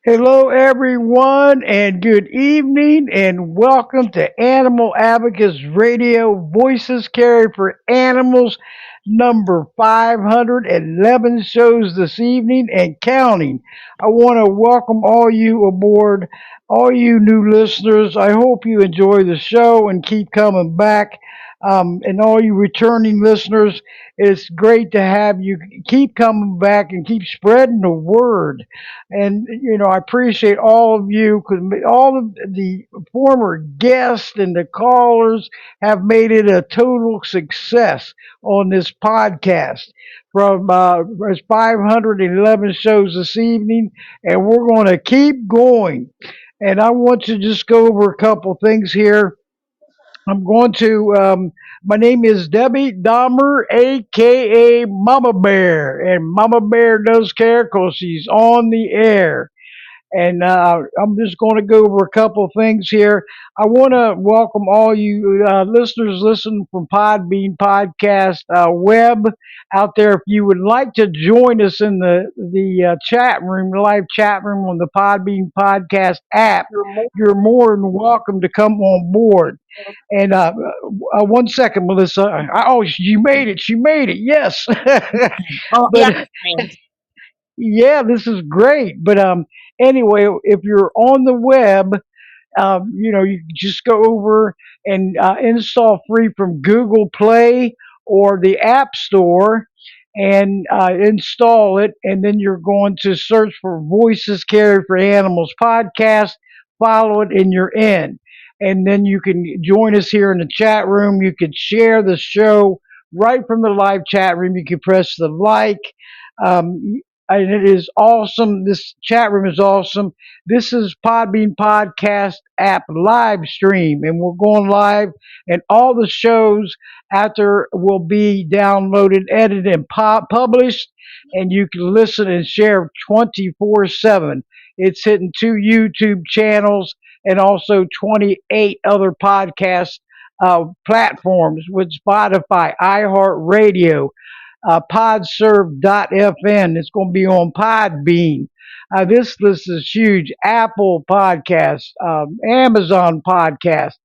Hello, everyone, and good evening, and welcome to Animal Advocates Radio Voices Carry for Animals, number 511 shows this evening and counting. I want to welcome all you aboard, all you new listeners. I hope you enjoy the show and keep coming back. And all you returning listeners, it's great to have you keep coming back and keep spreading the word. And I appreciate all of you because all of the former guests and the callers have made it a total success on this podcast. From there's 511 shows this evening, and we're going to keep going. And I want to just go over a couple things here. I'm going to. My name is Debbie Dahmer, aka Mama Bear, and Mama Bear does care because she's on the air. And I'm just going to go over a couple of things here. I want to welcome all you listeners listening from Podbean Podcast Web out there. If you would like to join us in the chat room, the live chat room on the Podbean Podcast app, you're more than welcome to come on board. And 1 second, Melissa. Oh, you made it. She made it. Yes. Oh, but yeah. yeah, this is great. But anyway, if you're on the web, you can just go over and install free from Google Play or the App Store and install it. And then you're going to search for Voices Carry for Animals podcast, follow it, and you're in. And then you can join us here in the chat room. You can share the show right from the live chat room. You can press the like. And it is awesome. This chat room is awesome. This is Podbean Podcast app live stream, and we're going live, and all the shows after will be downloaded, edited, and published, and you can listen and share 24/7. It's hitting two YouTube channels and also 28 other podcast platforms with Spotify, iHeartRadio, podserve.fm. It's going to be on Podbean. This list is huge. Apple Podcast, Amazon Podcast.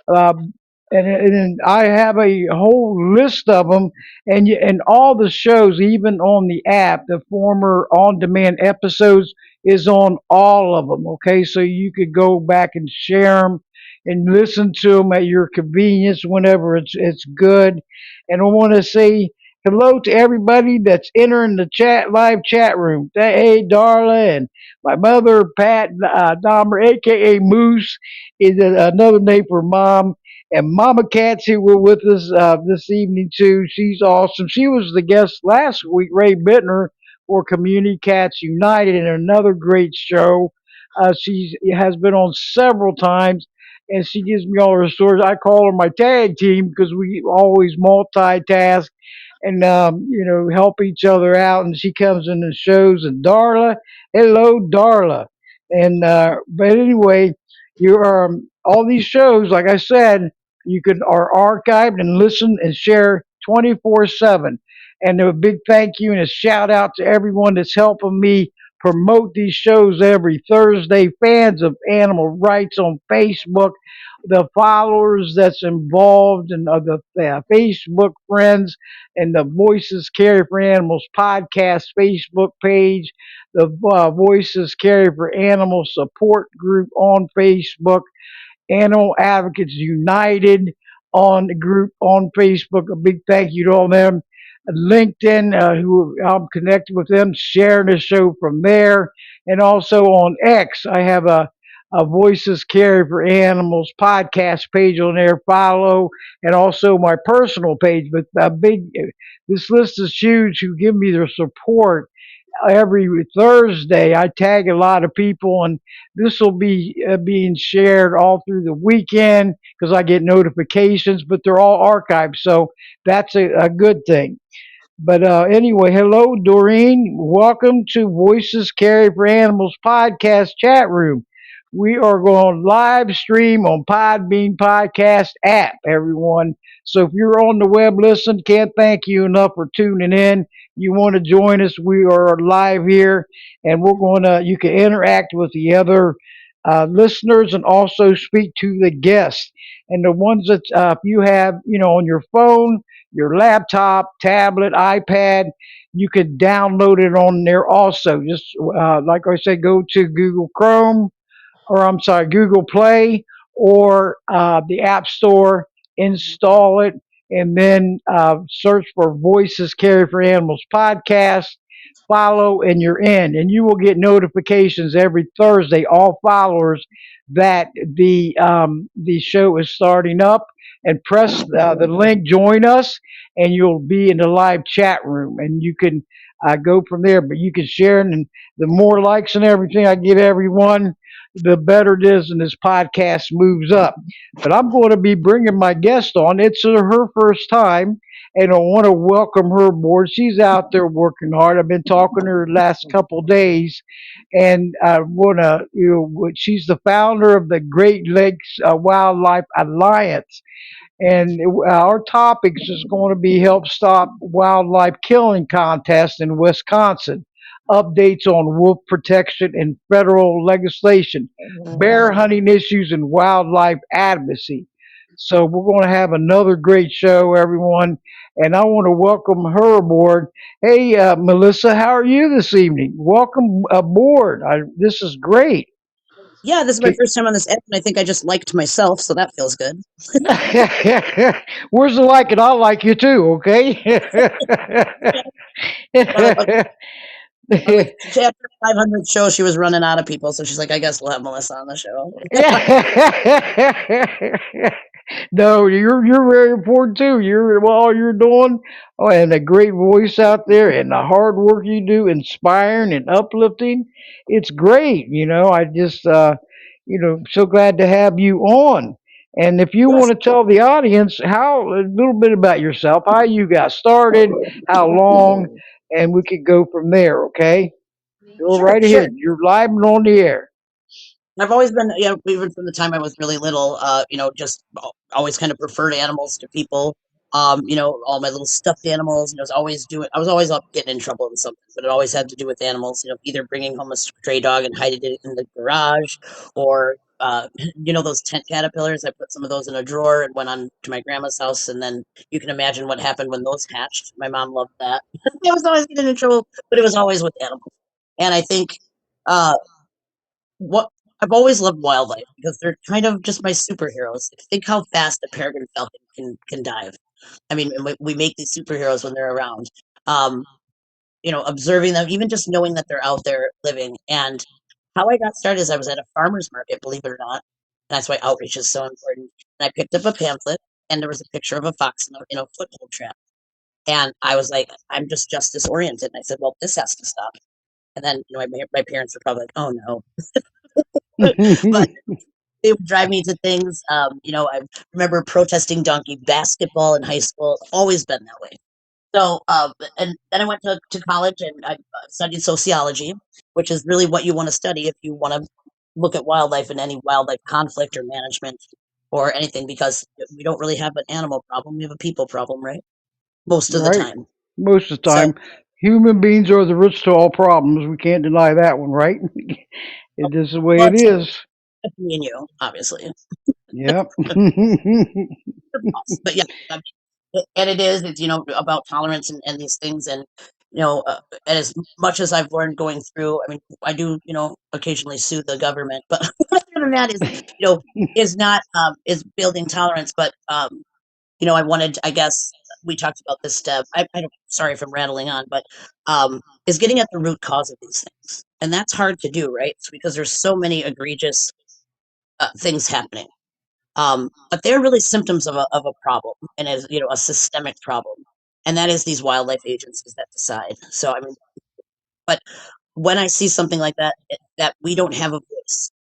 Um, and I have a whole list of them, and all the shows, even on the app, the former on-demand episodes is on all of them. Okay, so you could go back and share them and listen to them at your convenience whenever it's good. And I want to say hello to everybody that's entering the live chat room. Hey, Darla, and my mother, Pat Dahmer, aka Moose, is another name for mom. And Mama Cat's here with us this evening too. She's awesome. She was the guest last week, Ray Bittner, for Community Cats United, in another great show. She has been on several times, and she gives me all her stories. I call her my tag team because we always multitask, and help each other out. And she comes in the shows. And Darla, hello, Darla. And but anyway, you are all these shows. Like I said, you can are archived and listen and share 24/7. And a big thank you and a shout out to everyone that's helping me promote these shows every Thursday. Fans of animal rights on Facebook, the followers that's involved, and the Facebook friends, and the Voices Carry for Animals podcast Facebook page, the Voices Carry for Animals support group on Facebook, Animal Advocates United on the group on Facebook. A big thank you to all them. LinkedIn, who I'm connected with them, sharing the show from there. And also on X, I have a Voices Care for Animals podcast page on there. Follow, and also my personal page. But this list is huge who give me their support every Thursday. I tag a lot of people, and this will be being shared all through the weekend because I get notifications, but they're all archived, so that's a good thing. But anyway, hello, Doreen. Welcome to Voices Carry for Animals podcast chat room. We are going live stream on Podbean podcast app, everyone. So if you're on the web listen, can't thank you enough for tuning in. You want to join us? We are live here, and we're going to. You can interact with the other listeners and also speak to the guests. And the ones that if you have, on your phone, your laptop, tablet, iPad. You could download it on there also. Just like I said, go to Google Chrome, or I'm sorry, Google Play, or the App Store, install it, and then search for Voices Carry for Animals podcast. Follow, and you're in, and you will get notifications every Thursday. All followers that the show is starting up, and press the link, join us, and you'll be in the live chat room, and you can go from there. But you can share, and the more likes and everything I get everyone, the better it is, and this podcast moves up. But I'm going to be bringing my guest on. It's her first time, and I want to welcome her aboard. She's out there working hard. I've been talking to her the last couple of days, and I want to, she's the founder of the Great Lakes Wildlife Alliance, and our topics is going to be help stop wildlife killing contest in Wisconsin, updates on wolf protection and federal legislation, bear hunting issues, and wildlife advocacy. So we're going to have another great show, everyone, and I want to welcome her aboard. Hey, Melissa, how are you this evening? Welcome aboard. This is great. Yeah, this is my first time on this app, and I think I just liked myself, so that feels good. Where's the like it? I'll like you too, okay? Uh, but, like chapter 500 show, she was running out of people, so she's like, I guess we'll have Melissa on the show. No, you're very important too. You're all you're doing, oh, and a great voice out there, and the hard work you do, inspiring and uplifting. It's great. I just so glad to have you on. And if you want Yes, to tell the audience how a little bit about yourself, how you got started, how long, and we could go from there. Okay, go sure, right sure. ahead. You're live and on the air. I've always been, even from the time I was really little, just always kind of preferred animals to people. All my little stuffed animals, and I was always up getting in trouble in something, but it always had to do with animals, either bringing home a stray dog and hiding it in the garage, or, those tent caterpillars. I put some of those in a drawer and went on to my grandma's house, and then you can imagine what happened when those hatched. My mom loved that. I was always getting in trouble, but it was always with animals. And I think, uh, what I've always loved wildlife because they're kind of just my superheroes. Think how fast a peregrine falcon can dive. I mean, and we make these superheroes when they're around. Um, observing them, even just knowing that they're out there living. And how I got started is I was at a farmer's market, believe it or not. And that's why outreach is so important. And I picked up a pamphlet, and there was a picture of a fox in a foothold trap. And I was like, I'm just justice oriented. And I said, well, this has to stop. And then, my parents were probably like, oh no. But they would drive me to things. I remember protesting donkey basketball in high school. Always been that way. So, and then I went to college and I studied sociology, which is really what you want to study if you want to look at wildlife and any wildlife conflict or management or anything, because we don't really have an animal problem. We have a people problem, right? Most of the Right. time. Most of the So, time, human beings are the roots to all problems. We can't deny that one, right? It is the way well, it is. it's me and you, obviously. Yep. But yeah, and it is, it's, about tolerance and these things. And, and as much as I've learned going through, I mean, I do, occasionally sue the government, but other than that is not, is building tolerance. But, I wanted, I guess we talked about this step. I don't, sorry if I'm rattling on, but, is getting at the root cause of these things. And that's hard to do, right? It's because there's so many egregious things happening. But they're really symptoms of a problem, and as a systemic problem, and that is these wildlife agencies that decide. So I mean, but when I see something like that, that we don't have a voice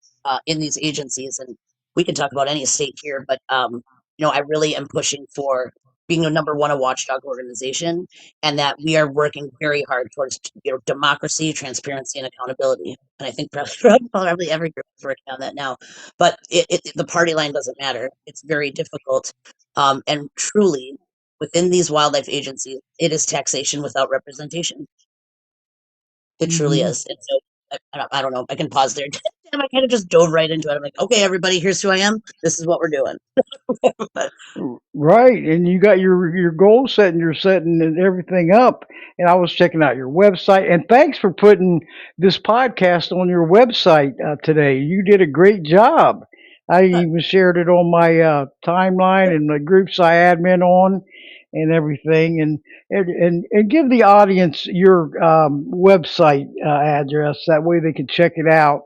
in these agencies, and we can talk about any state here, but I really am pushing for being a number one, a watchdog organization, and that we are working very hard towards democracy, transparency, and accountability. And I think probably every group is working on that now. But the party line doesn't matter. It's very difficult, and truly within these wildlife agencies, it is taxation without representation. It truly Hmm. is. And so I don't know. I can pause there. Damn, I kind of just dove right into it. I'm like, okay, everybody, here's who I am. This is what we're doing. But Right, and you got your goal setting, you're setting and everything up. And I was checking out your website, and thanks for putting this podcast on your website today. You did a great job. I uh, even shared it on my timeline and the groups I admin on, and everything. And give the audience your website address. That way they can check it out.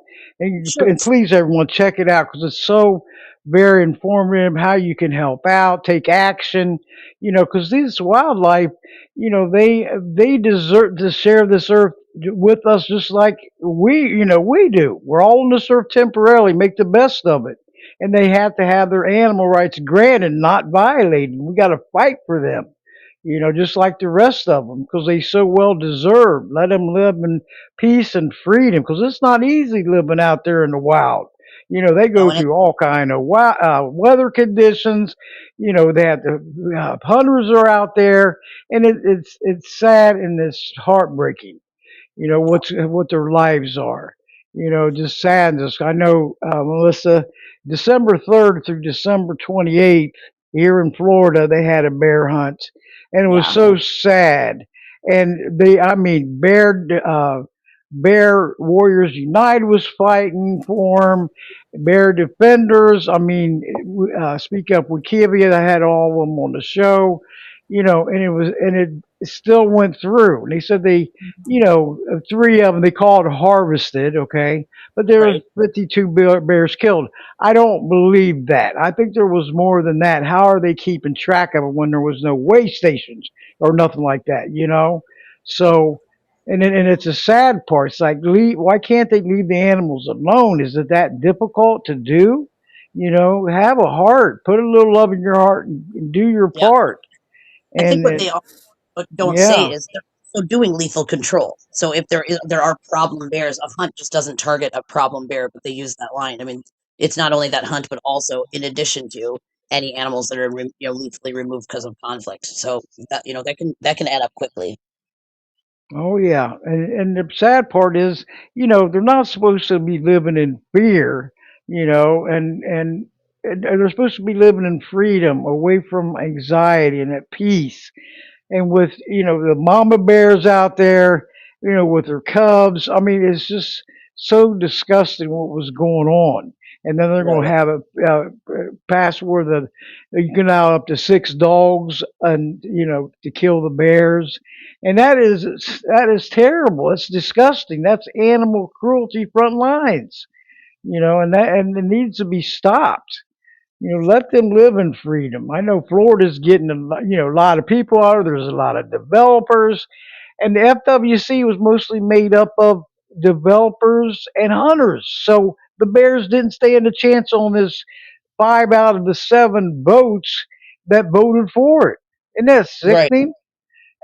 sure, And please, everyone, check it out because it's so very informative how you can help out, take action, because these wildlife, they deserve to share this earth with us just like we do. We're all on this earth temporarily, make the best of it. And they have to have their animal rights granted, not violated. We got to fight for them. Just like the rest of them, because they so well deserve. Let them live in peace and freedom, because it's not easy living out there in the wild. They no, go and through all kind of weather conditions. They have the hunters are out there, and it's sad and it's heartbreaking. What their lives are. Just sadness. I know, Melissa, December 3rd through December 28th here in Florida, they had a bear hunt, and it was yeah, so sad. And I mean, Bear Warriors United was fighting for them. Bear Defenders. I mean, Speak Up Wikivia. I had all of them on the show. And it still went through. And they said three of them they called harvested. Okay, but there was right. 52 bears killed. I don't believe that. I think there was more than that. How are they keeping track of it when there was no weigh stations or nothing like that? So and it's a sad part. It's like, why can't they leave the animals alone? Is it that difficult to do? Have a heart, put a little love in your heart, and do your Yeah, part. I think And what they all don't say yeah, is they're also doing lethal control. So if there are problem bears, a hunt just doesn't target a problem bear, but they use that line. I mean, it's not only that hunt, but also in addition to any animals that are lethally removed because of conflict. So that that can add up quickly. oh yeah, and the sad part is, they're not supposed to be living in fear, and they're supposed to be living in freedom, away from anxiety and at peace. And with the mama bears out there, with their cubs. I mean, it's just so disgusting what was going on. And then they're going to Right. have pass where you can now up to six dogs and to kill the bears, and that is terrible. It's disgusting. That's animal cruelty front lines. And it needs to be stopped. Let them live in freedom. I know Florida's getting a lot of people out. There's a lot of developers, and the FWC was mostly made up of developers and hunters. So the Bears didn't stand a chance on this five out of the seven votes that voted for it. Isn't that Right. sickening?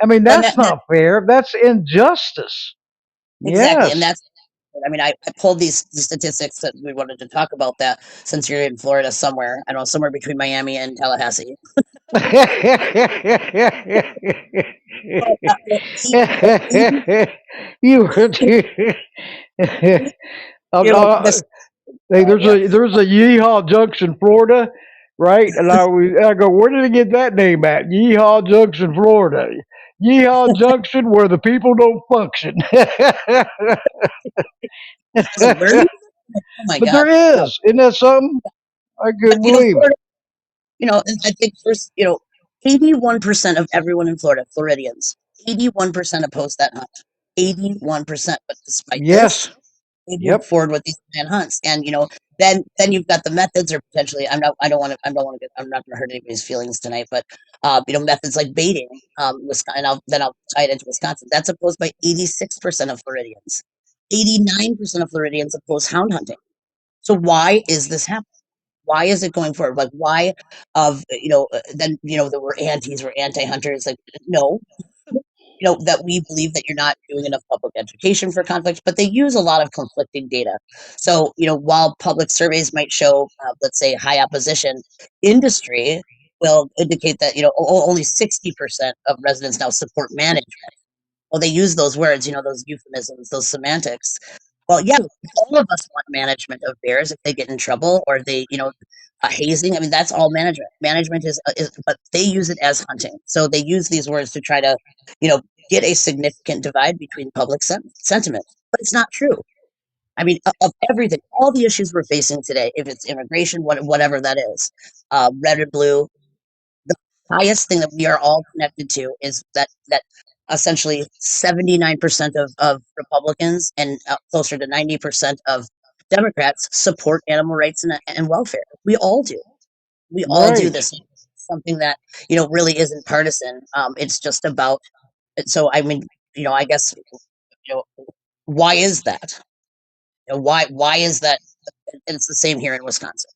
I mean, And that's that not fair. That's injustice. exactly, and Yes. that's. I mean, I pulled these statistics that we wanted to talk about that since you're in Florida somewhere. I don't know, somewhere between Miami and Tallahassee. But, but 80, You were too. this. Hey, Oh yeah, there's a Yeehaw Junction, Florida, right? And I go, where did they get that name at? Yeehaw Junction, Florida. Yeehaw Junction, where the people don't function. I was like, where do you? Oh my But god, there no. is, isn't that something? I But couldn't believe it. Florida. And I think first, 81% of everyone in Florida, Floridians, 81% oppose that hunt. 81%. But despite this, Yes. they move Yep. forward with these planned hunts. And then you've got the methods, or potentially, I'm not going to hurt anybody's feelings tonight, but methods like baiting, Wisconsin, and I'll tie it into Wisconsin. That's opposed by 86% of Floridians. 89% of Floridians oppose hound hunting. So why is this happening? Why is it going forward? Like, why then, that we're antis, we're anti-hunters. Like, no, that we believe that you're not doing enough public education for conflict, but they use a lot of conflicting data. So, while public surveys might show, let's say, high opposition, industry will indicate that, only 60% of residents now support management. Well, they use those words, those euphemisms, those semantics. Well, yeah, all of us want management of bears if they get in trouble, or if they, hazing. I mean, that's all management. Management but they use it as hunting. So they use these words to try to, you know, get a significant divide between public sentiment. But it's not true. I mean, of everything, all the issues we're facing today, if it's immigration, whatever that is, red or blue, the highest thing that we are all connected to is that essentially 79% of Republicans and closer to 90% of Democrats support animal rights and welfare. We all do. We all do Right. this. Something that really isn't partisan. It's just about. So I mean, I guess why is that? Why is that? And it's the same here in Wisconsin.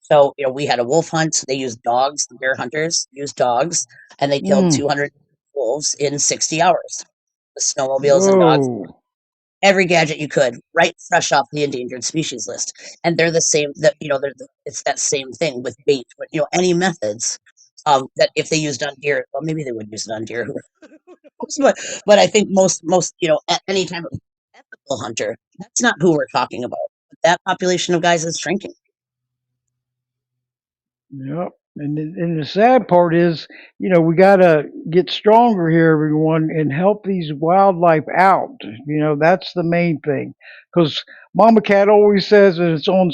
So, we had a wolf hunt. They used dogs. The bear hunters used dogs, and they killed Mm. 200 wolves in 60 hours. The snowmobiles and dogs, Whoa. every gadget you could, right fresh off the endangered species list. And they're the same. That it's that same thing with bait. But any methods that if they used on deer, well, maybe they would use it on deer. But I think most at any time ethical hunter, that's not who we're talking about. That population of guys is shrinking. Yep. And the sad part is, we got to get stronger here, everyone, and help these wildlife out. That's the main thing. Because Mama Cat always says that it's on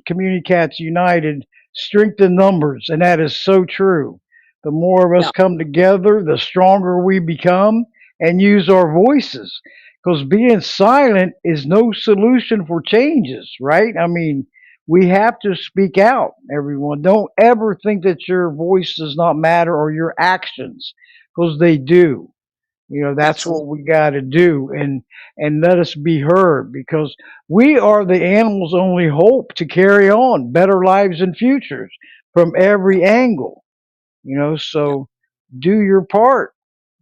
Community Cats United, strength in numbers. And that is so true. The more of us Yeah, come together, the stronger we become and use our voices. Because being silent is no solution for changes, right? I mean, we have to speak out, everyone. Don't ever think that your voice does not matter or your actions, because they do. That's absolutely. what we got to do, and let us be heard, because we are the animals' only hope to carry on better lives and futures from Yeah, every angle. yeah, So do your part.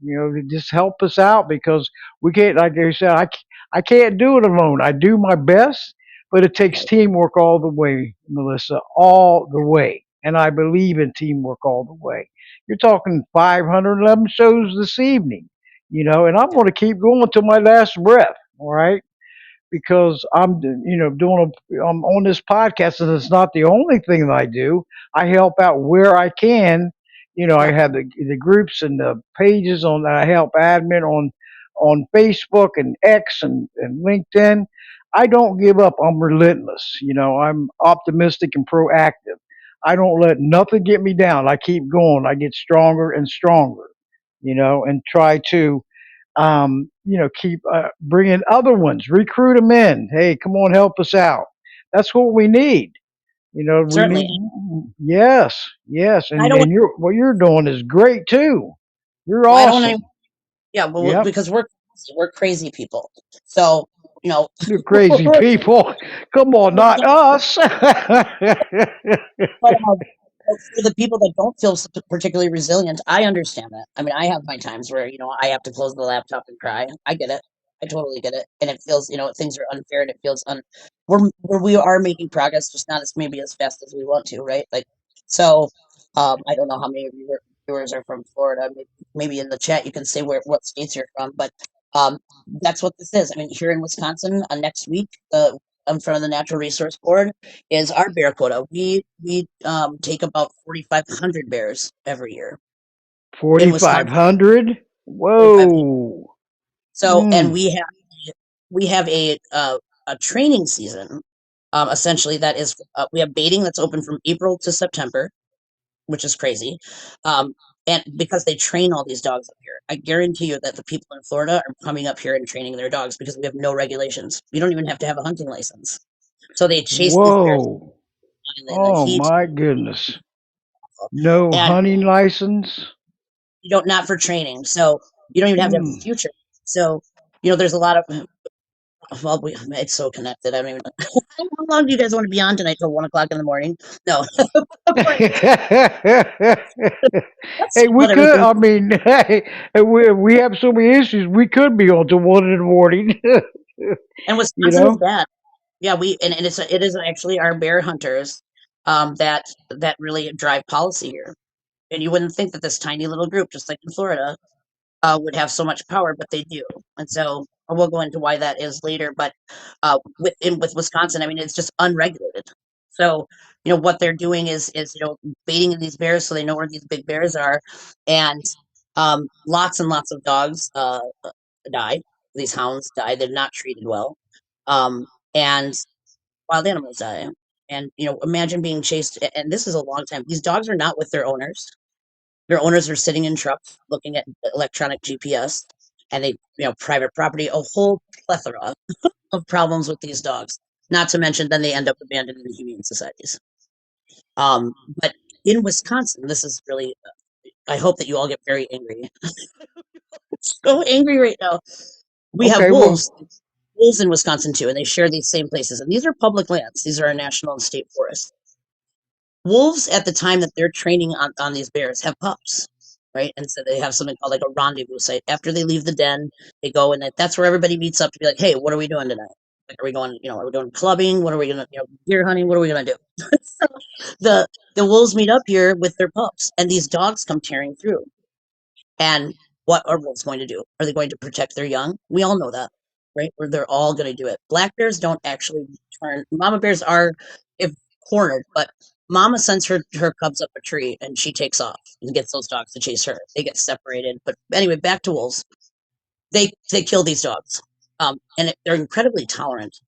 To just help us out, because we can't, like I said, I can't do it alone. I do my best, but it takes right. teamwork all the way, Melissa, all the way. And I believe in teamwork all the way. You're talking 511 shows this evening, and I'm Yeah, going to keep going until my last breath. All right, because I'm on this podcast, and it's not the only thing that I do. I help out where I can. I yeah, have the groups and the pages on that I help admin on Facebook and X and LinkedIn. I don't give up. I'm relentless. I'm optimistic and proactive. I don't let nothing get me down. I keep going. I get stronger and stronger. And try to keep bringing other ones, recruit them in. Hey, come on, help us out. That's what we need. We need, certainly. yes, yes. I And, don't. and what you're doing is great too. You're Well, I don't want any. awesome. Yeah, well, Yep. because we're crazy people. So you know, You're crazy but people. Come on, not us. but For the people that don't feel particularly resilient, I understand that. I mean, I have my times where, I have to close the laptop and cry. I get it. I totally get it. And it feels, things are unfair and it feels we are making progress, just not as maybe as fast as we want to, right? Like, so, I don't know how many of your viewers are from Florida. Maybe in the chat you can say what states you're from, but um, that's what this is. I mean, here in Wisconsin, next week, in front of the Natural Resource Board, is our bear quota. We take about 4,500 bears every year in Wisconsin. 4,500? 4,500. Whoa. So, and Mm. we have a training season. Essentially, that is we have baiting that's open from April to September, which is crazy. Um, and because they train all these dogs up here, I guarantee you that the people in Florida are coming up here and training their dogs because we have no regulations. You don't even have to have a hunting license. So they chase these bears Whoa. in the Oh heat. my goodness. No And hunting license? you don't not for training. So you don't even have to have a Mm. future. So there's a lot of well, it's so connected. I don't even. How long do you guys want to be on tonight till 1 o'clock in the morning? No, but let's Hey, talk we about could. everything. I mean, hey, we have so many issues. We could be on till 1 in the morning. And you Wisconsin is know. bad. Yeah, and it is actually our bear hunters that really drive policy here. And you wouldn't think that this tiny little group, just like in Florida, would have so much power, but they do. And so we'll go into why that is later. But with Wisconsin, I mean, it's just unregulated. So what they're doing is baiting in these bears so they know where these big bears are, and lots and lots of dogs die. These hounds die. They're not treated well, and wild animals die. And imagine being chased. And this is a long time. These dogs are not with their owners. Their owners are sitting in trucks looking at electronic GPS, and private property, a whole plethora of problems with these dogs. Not to mention, then they end up abandoned in humane societies. But in Wisconsin, this is really, I hope that you all get very angry. So angry right now. We have Okay. wolves in Wisconsin too, and they share these same places. And these are public lands, these are our national and state forests. Wolves, at the time that they're training on these bears, have pups, right? And so they have something called like a rendezvous site. After they leave the den, they go and that's where everybody meets up to be like, hey, what are we doing tonight? Like, are we going clubbing? What are we gonna, deer hunting? What are we gonna do? So the the wolves meet up here with their pups, and these dogs come tearing through. And what are wolves going to do? Are they going to protect their young? We all know that, right? Or they're all going to do it. Black bears don't actually turn. Mama bears are if cornered, but mama sends her cubs up a tree and she takes off and gets those dogs to chase her. They get separated. But anyway, back to wolves. They kill these dogs, and they're incredibly tolerant,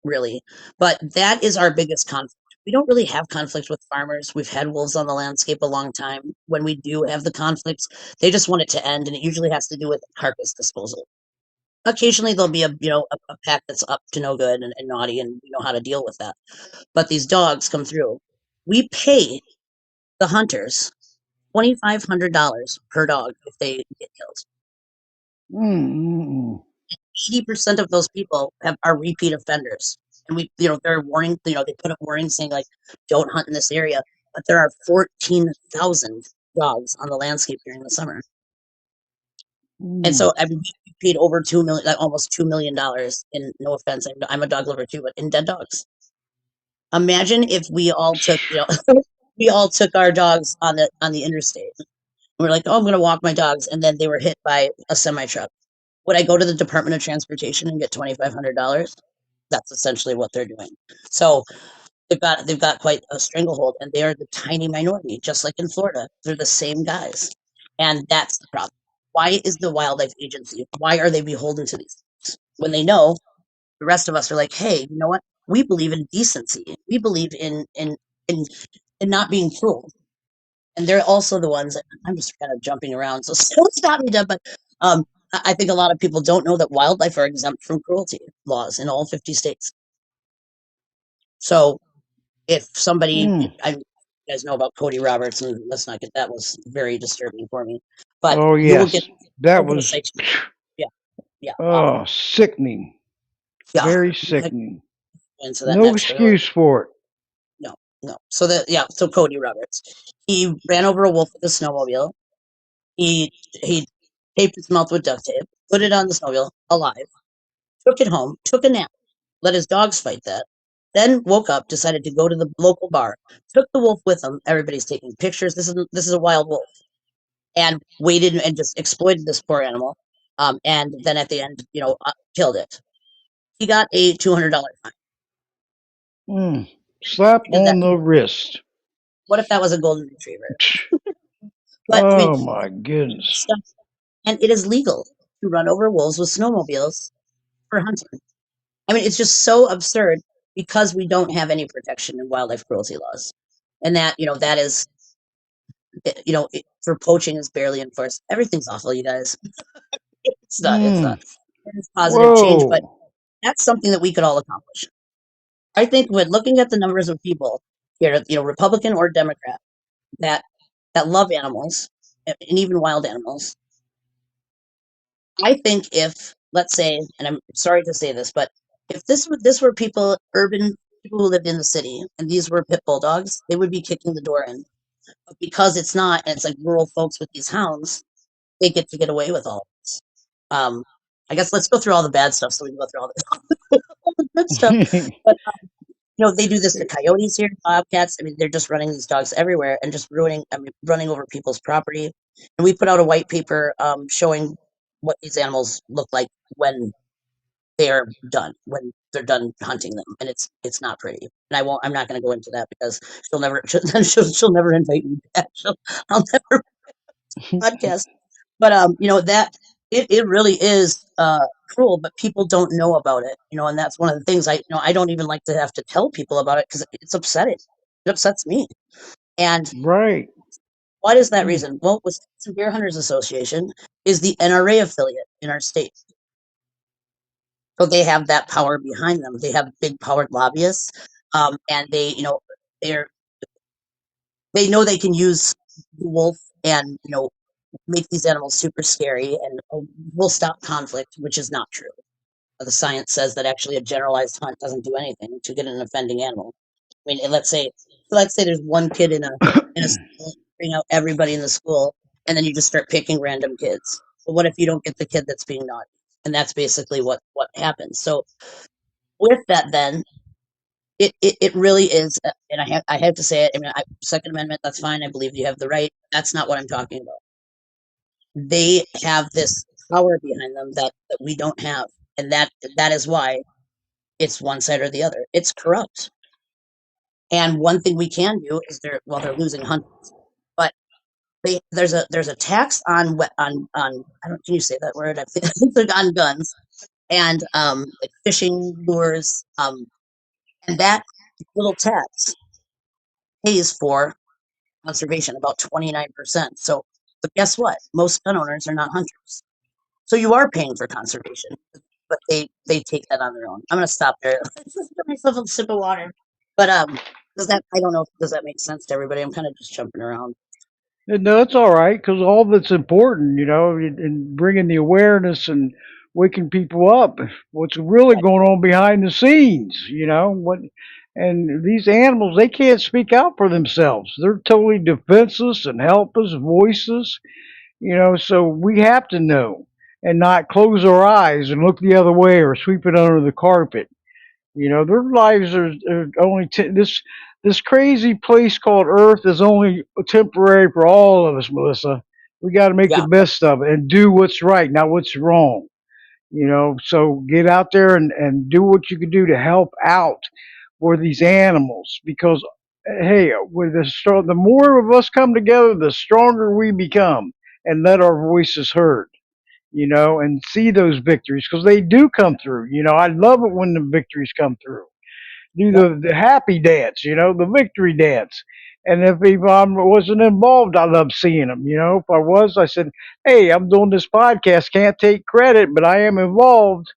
really. But that is our biggest conflict. We don't really have conflict with farmers. We've had wolves on the landscape a long time. When we do have the conflicts, they just want it to end, and it usually has to do with carcass disposal. Occasionally, there'll be a pack that's up to no good and naughty, and we know how to deal with that. But these dogs come through. We pay the hunters $2,500 per dog if they get killed. Mm. 80% of those people are repeat offenders. And they're warning, they put up warnings saying like, don't hunt in this area. But there are 14,000 dogs on the landscape during the summer. And Mm. so I mean, we paid over 2 million, like almost $2 million in, no offense, I'm a dog lover too, but in dead dogs. Imagine if we all took, we all took our dogs on the interstate. We're like, oh, I'm going to walk my dogs. And then they were hit by a semi truck. Would I go to the Department of Transportation and get $2,500? That's essentially what they're doing. So they've got quite a stranglehold, and they are the tiny minority, just like in Florida. They're the same guys, and that's the problem. Why is the wildlife agency? Why are they beholden to these things when they know the rest of us are like, hey, you know what? We believe in decency. We believe in in not being cruel, and they're also the ones that I'm just kind of jumping around. So don't stop me, Deb. But I think a lot of people don't know that wildlife are exempt from cruelty laws in all 50 states. So if somebody, Mm. you guys know about Cody Roberts, and let's not get that was very disturbing for me. But Oh you will get yes, that you'll get a was citation. Yeah, yeah, awful. oh sickening, Yeah, very I'm not sickening. going into that No next. But excuse for it. no. no. So that yeah, so Cody Roberts, he ran over a wolf with a snowmobile. He taped its mouth with duct tape, put it on the snowmobile alive, took it home, took a nap, let his dogs fight that. Then woke up, decided to go to the local bar, took the wolf with him. Everybody's taking pictures. This is a wild wolf, and waited and just exploited this poor animal. And then at the end, killed it. He got a $200 fine Mm. Slap because that. on the wrist. What if that was a golden retriever? Psh. But I mean, Oh my goodness. stuff, and it is legal to run over wolves with snowmobiles for hunting. I mean, it's just so absurd because we don't have any protection in wildlife cruelty laws, and that is, for poaching is barely enforced. Everything's awful, you guys. It's not. It's not. Mm. It's positive change, but Whoa. that's something that we could all accomplish. I think when looking at the numbers of people here, Republican or Democrat, that love animals and even wild animals, I think if, let's say, and I'm sorry to say this, but if this were people, urban people who lived in the city, and these were pit bull dogs, they would be kicking the door in. But because it's not, and it's like rural folks with these hounds, they get to get away with all this. Um, I guess let's go through all the bad stuff so we can go through all the good stuff. But they do this to coyotes here, bobcats. I mean, they're just running these dogs everywhere and just running over people's property. And we put out a white paper showing what these animals look like when when they're done hunting them, and it's not pretty. And I'm not going to go into that because she'll never invite me back. I'll never podcast. But that it really is cruel, but people don't know about it. And that's one of the things I don't even like to have to tell people about it because it's upsetting. It upsets me. And Right. what is that Mm. reason? Well, Wisconsin Bear Hunters Association is the NRA affiliate in our state. So they have that power behind them. They have big powered lobbyists, and they're they know they can use the wolf and make these animals super scary and will stop conflict, which is not true. The science says that actually a generalized hunt doesn't do anything to get an offending animal. I mean, and let's say there's one kid in a school, bring out everybody in the school, and then you just start picking random kids. But what if you don't get the kid that's being naughty? And that's basically what happens. So with that, then it really is, and I have to say it. I mean, Second Amendment, that's fine. I believe you have the right. That's not what I'm talking about. They have this power behind them that we don't have, and that is why it's one side or the other. It's corrupt. And one thing we can do is they're losing hunters, but there's a tax on I don't can you say that word? I think it's on guns and like fishing lures, and that little tax pays for conservation about 29%. But guess what? Most gun owners are not hunters. So you are paying for conservation, but they take that on their own. I'm gonna stop there. Just give myself a sip of water. But I don't know, does that make sense to everybody? I'm kind of just jumping around. No, that's all right because all that's important, in bringing the awareness and waking people up. What's really Right. going on behind the scenes, and these animals, they can't speak out for themselves. They're totally defenseless and helpless voices, so we have to know and not close our eyes and look the other way or sweep it under the carpet. Their lives are only this crazy place called Earth is only temporary for all of us, Melissa. We got to make the Yeah. best of it and do what's right, not what's wrong. So get out there and do what you can do to help out for these animals because hey, the more of us come together, the stronger we become and let our voices heard. And see those victories because they do come through. I love it when the victories come through. Do Yep. the happy dance, the victory dance. And if I wasn't involved, I love seeing them. If I was, I said, "Hey, I'm doing this podcast. Can't take credit, but I am involved."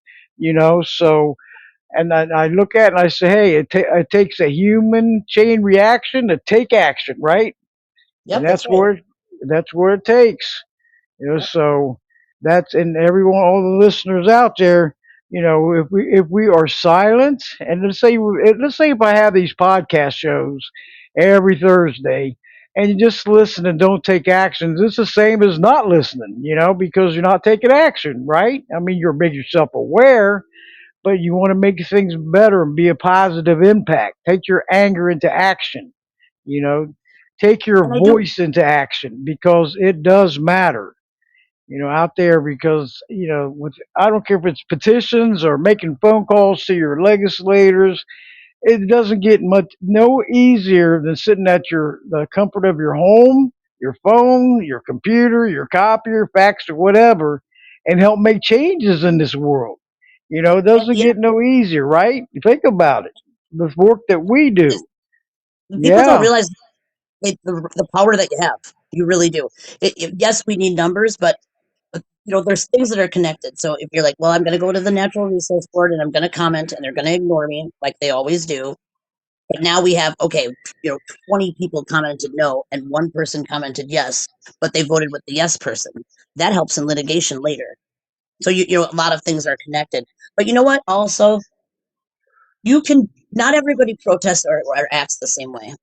So and I look at it and I say, "Hey, it takes a human chain reaction to take action, right?" And Yep. That's right. that's where it takes. Yep. So that's and everyone, all the listeners out there. If we are silent, and let's say if I have these podcast shows every Thursday, and you just listen and don't take actions, it's the same as not listening, because you're not taking action, right? I mean, you're making yourself aware, but you want to make things better and be a positive impact. Take your anger into action, you know, take your And I do. voice into action because it does matter, out there because, with I don't care if it's petitions or making phone calls to your legislators, it doesn't get much no easier than sitting at the comfort of your home, your phone, your computer, your copier, fax, or whatever, and help make changes in this world. It And doesn't yeah, get no easier, right? Think about it. The work that we do. people don't Yeah, realize the power that you have. You really do. Yes, we need numbers, but there's things that are connected. So if you're like, well, I'm going to go to the Natural Resource Board and I'm going to comment, and they're going to ignore me like they always do. But now we have, okay, 20 people commented no, and one person commented yes, but they voted with the yes person. That helps in litigation later. So a lot of things are connected. But you know what? Also, you can not everybody protests or acts the same way.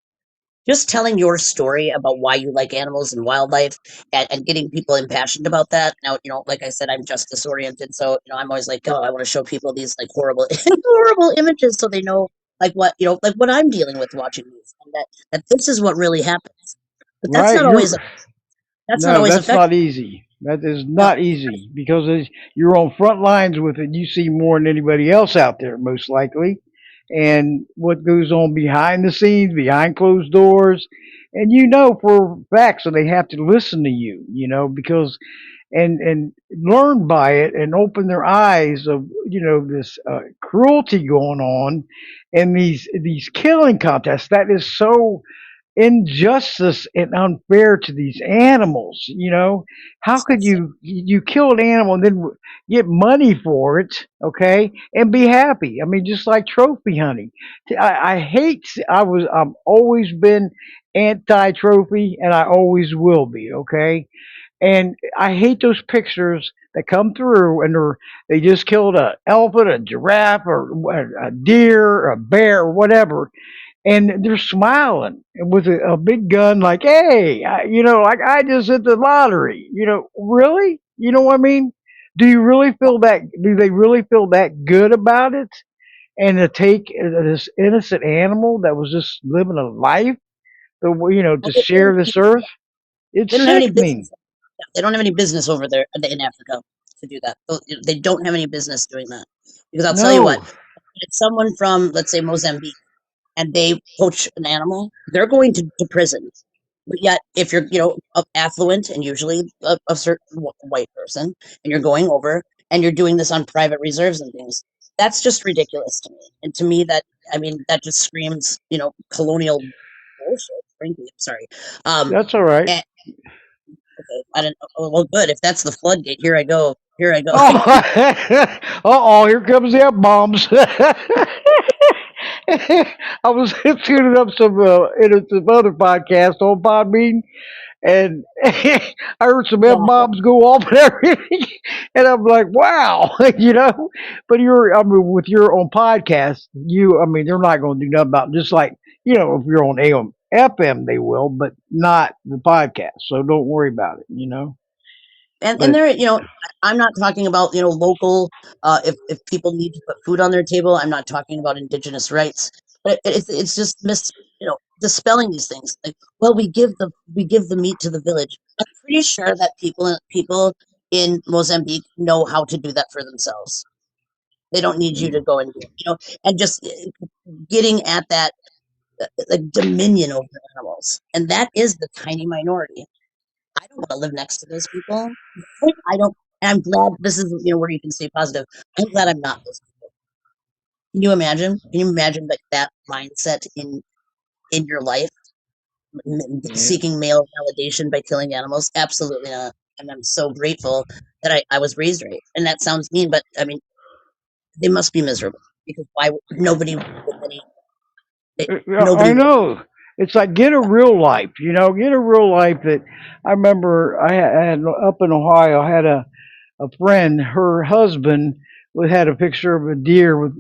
Just telling your story about why you like animals and wildlife, and getting people impassioned about that. Now, like I said, I'm justice oriented, so I'm always like, oh, I want to show people these like horrible horrible images so they know like what I'm dealing with watching these, and that this is what really happens. But that's right. not always No, that's effective. not easy. That is No, not easy because you're on front lines with it. You see more than anybody else out there, most likely, and what goes on behind the scenes, behind closed doors, and for a fact, so they have to listen to you, because and learn by it and open their eyes of this cruelty going on, and these killing contests. That is so injustice and unfair to these animals. How could you kill an animal and then get money for it, okay, and be happy? I mean, just like trophy hunting. I hate. I've always been anti-trophy, and I always will be. Okay, and I hate those pictures that come through and they just killed a elephant, a giraffe, or a deer, a bear, or whatever, and they're smiling with a big gun, like, "Hey, like I just hit the lottery." Really? You know what I mean? Do you really feel that? Do they really feel that good about it? And to take this innocent animal that was just living a life, to share this earth, it's they don't have any sickening. business. They don't have any business over there in Africa to do that. They don't have any business doing that, because I'll tell you what, No, it's someone from, let's say, Mozambique, and they poach an animal, they're going to prison. But yet, if you're, affluent, and usually a certain white person, and you're going over and you're doing this on private reserves and things, that's just ridiculous to me. And to me, I mean, that just screams, colonial bullshit. Frankly, I'm sorry. that's all right. And, okay, I don't. Oh, well, good. If that's the floodgate, here I go. Here I go. Oh, uh-oh, here comes the F bombs. I was tuning up some other podcast on Podbean, and I heard some F Yeah. bombs go off and everything, and I'm like, wow, But I mean, with your own podcast, I mean, they're not going to do nothing about it. Just like if you're on AM, FM, they will, but not the podcast. So don't worry about it. And But there, I'm not talking about local. If people need to put food on their table, I'm not talking about indigenous rights. But it's just dispelling these things. Like, well, we give the meat to the village. I'm pretty sure that people in Mozambique know how to do that for themselves. They don't need you to go and do it. And just getting at that, like, dominion over animals, and that is the tiny minority. I don't want to live next to those people. I don't. And I'm glad this is where you can stay positive. I'm glad I'm not those people. Can you imagine? Can you imagine that mindset in your life, yeah. seeking male validation by killing animals? Absolutely not. And I'm so grateful that I was raised right. And that sounds mean, but I mean, they must be miserable, because why nobody with any Yeah, nobody I with know. It's like get a real life, get a real life. That I remember I had up in Ohio. I had a friend. Her husband we had a picture of a deer with,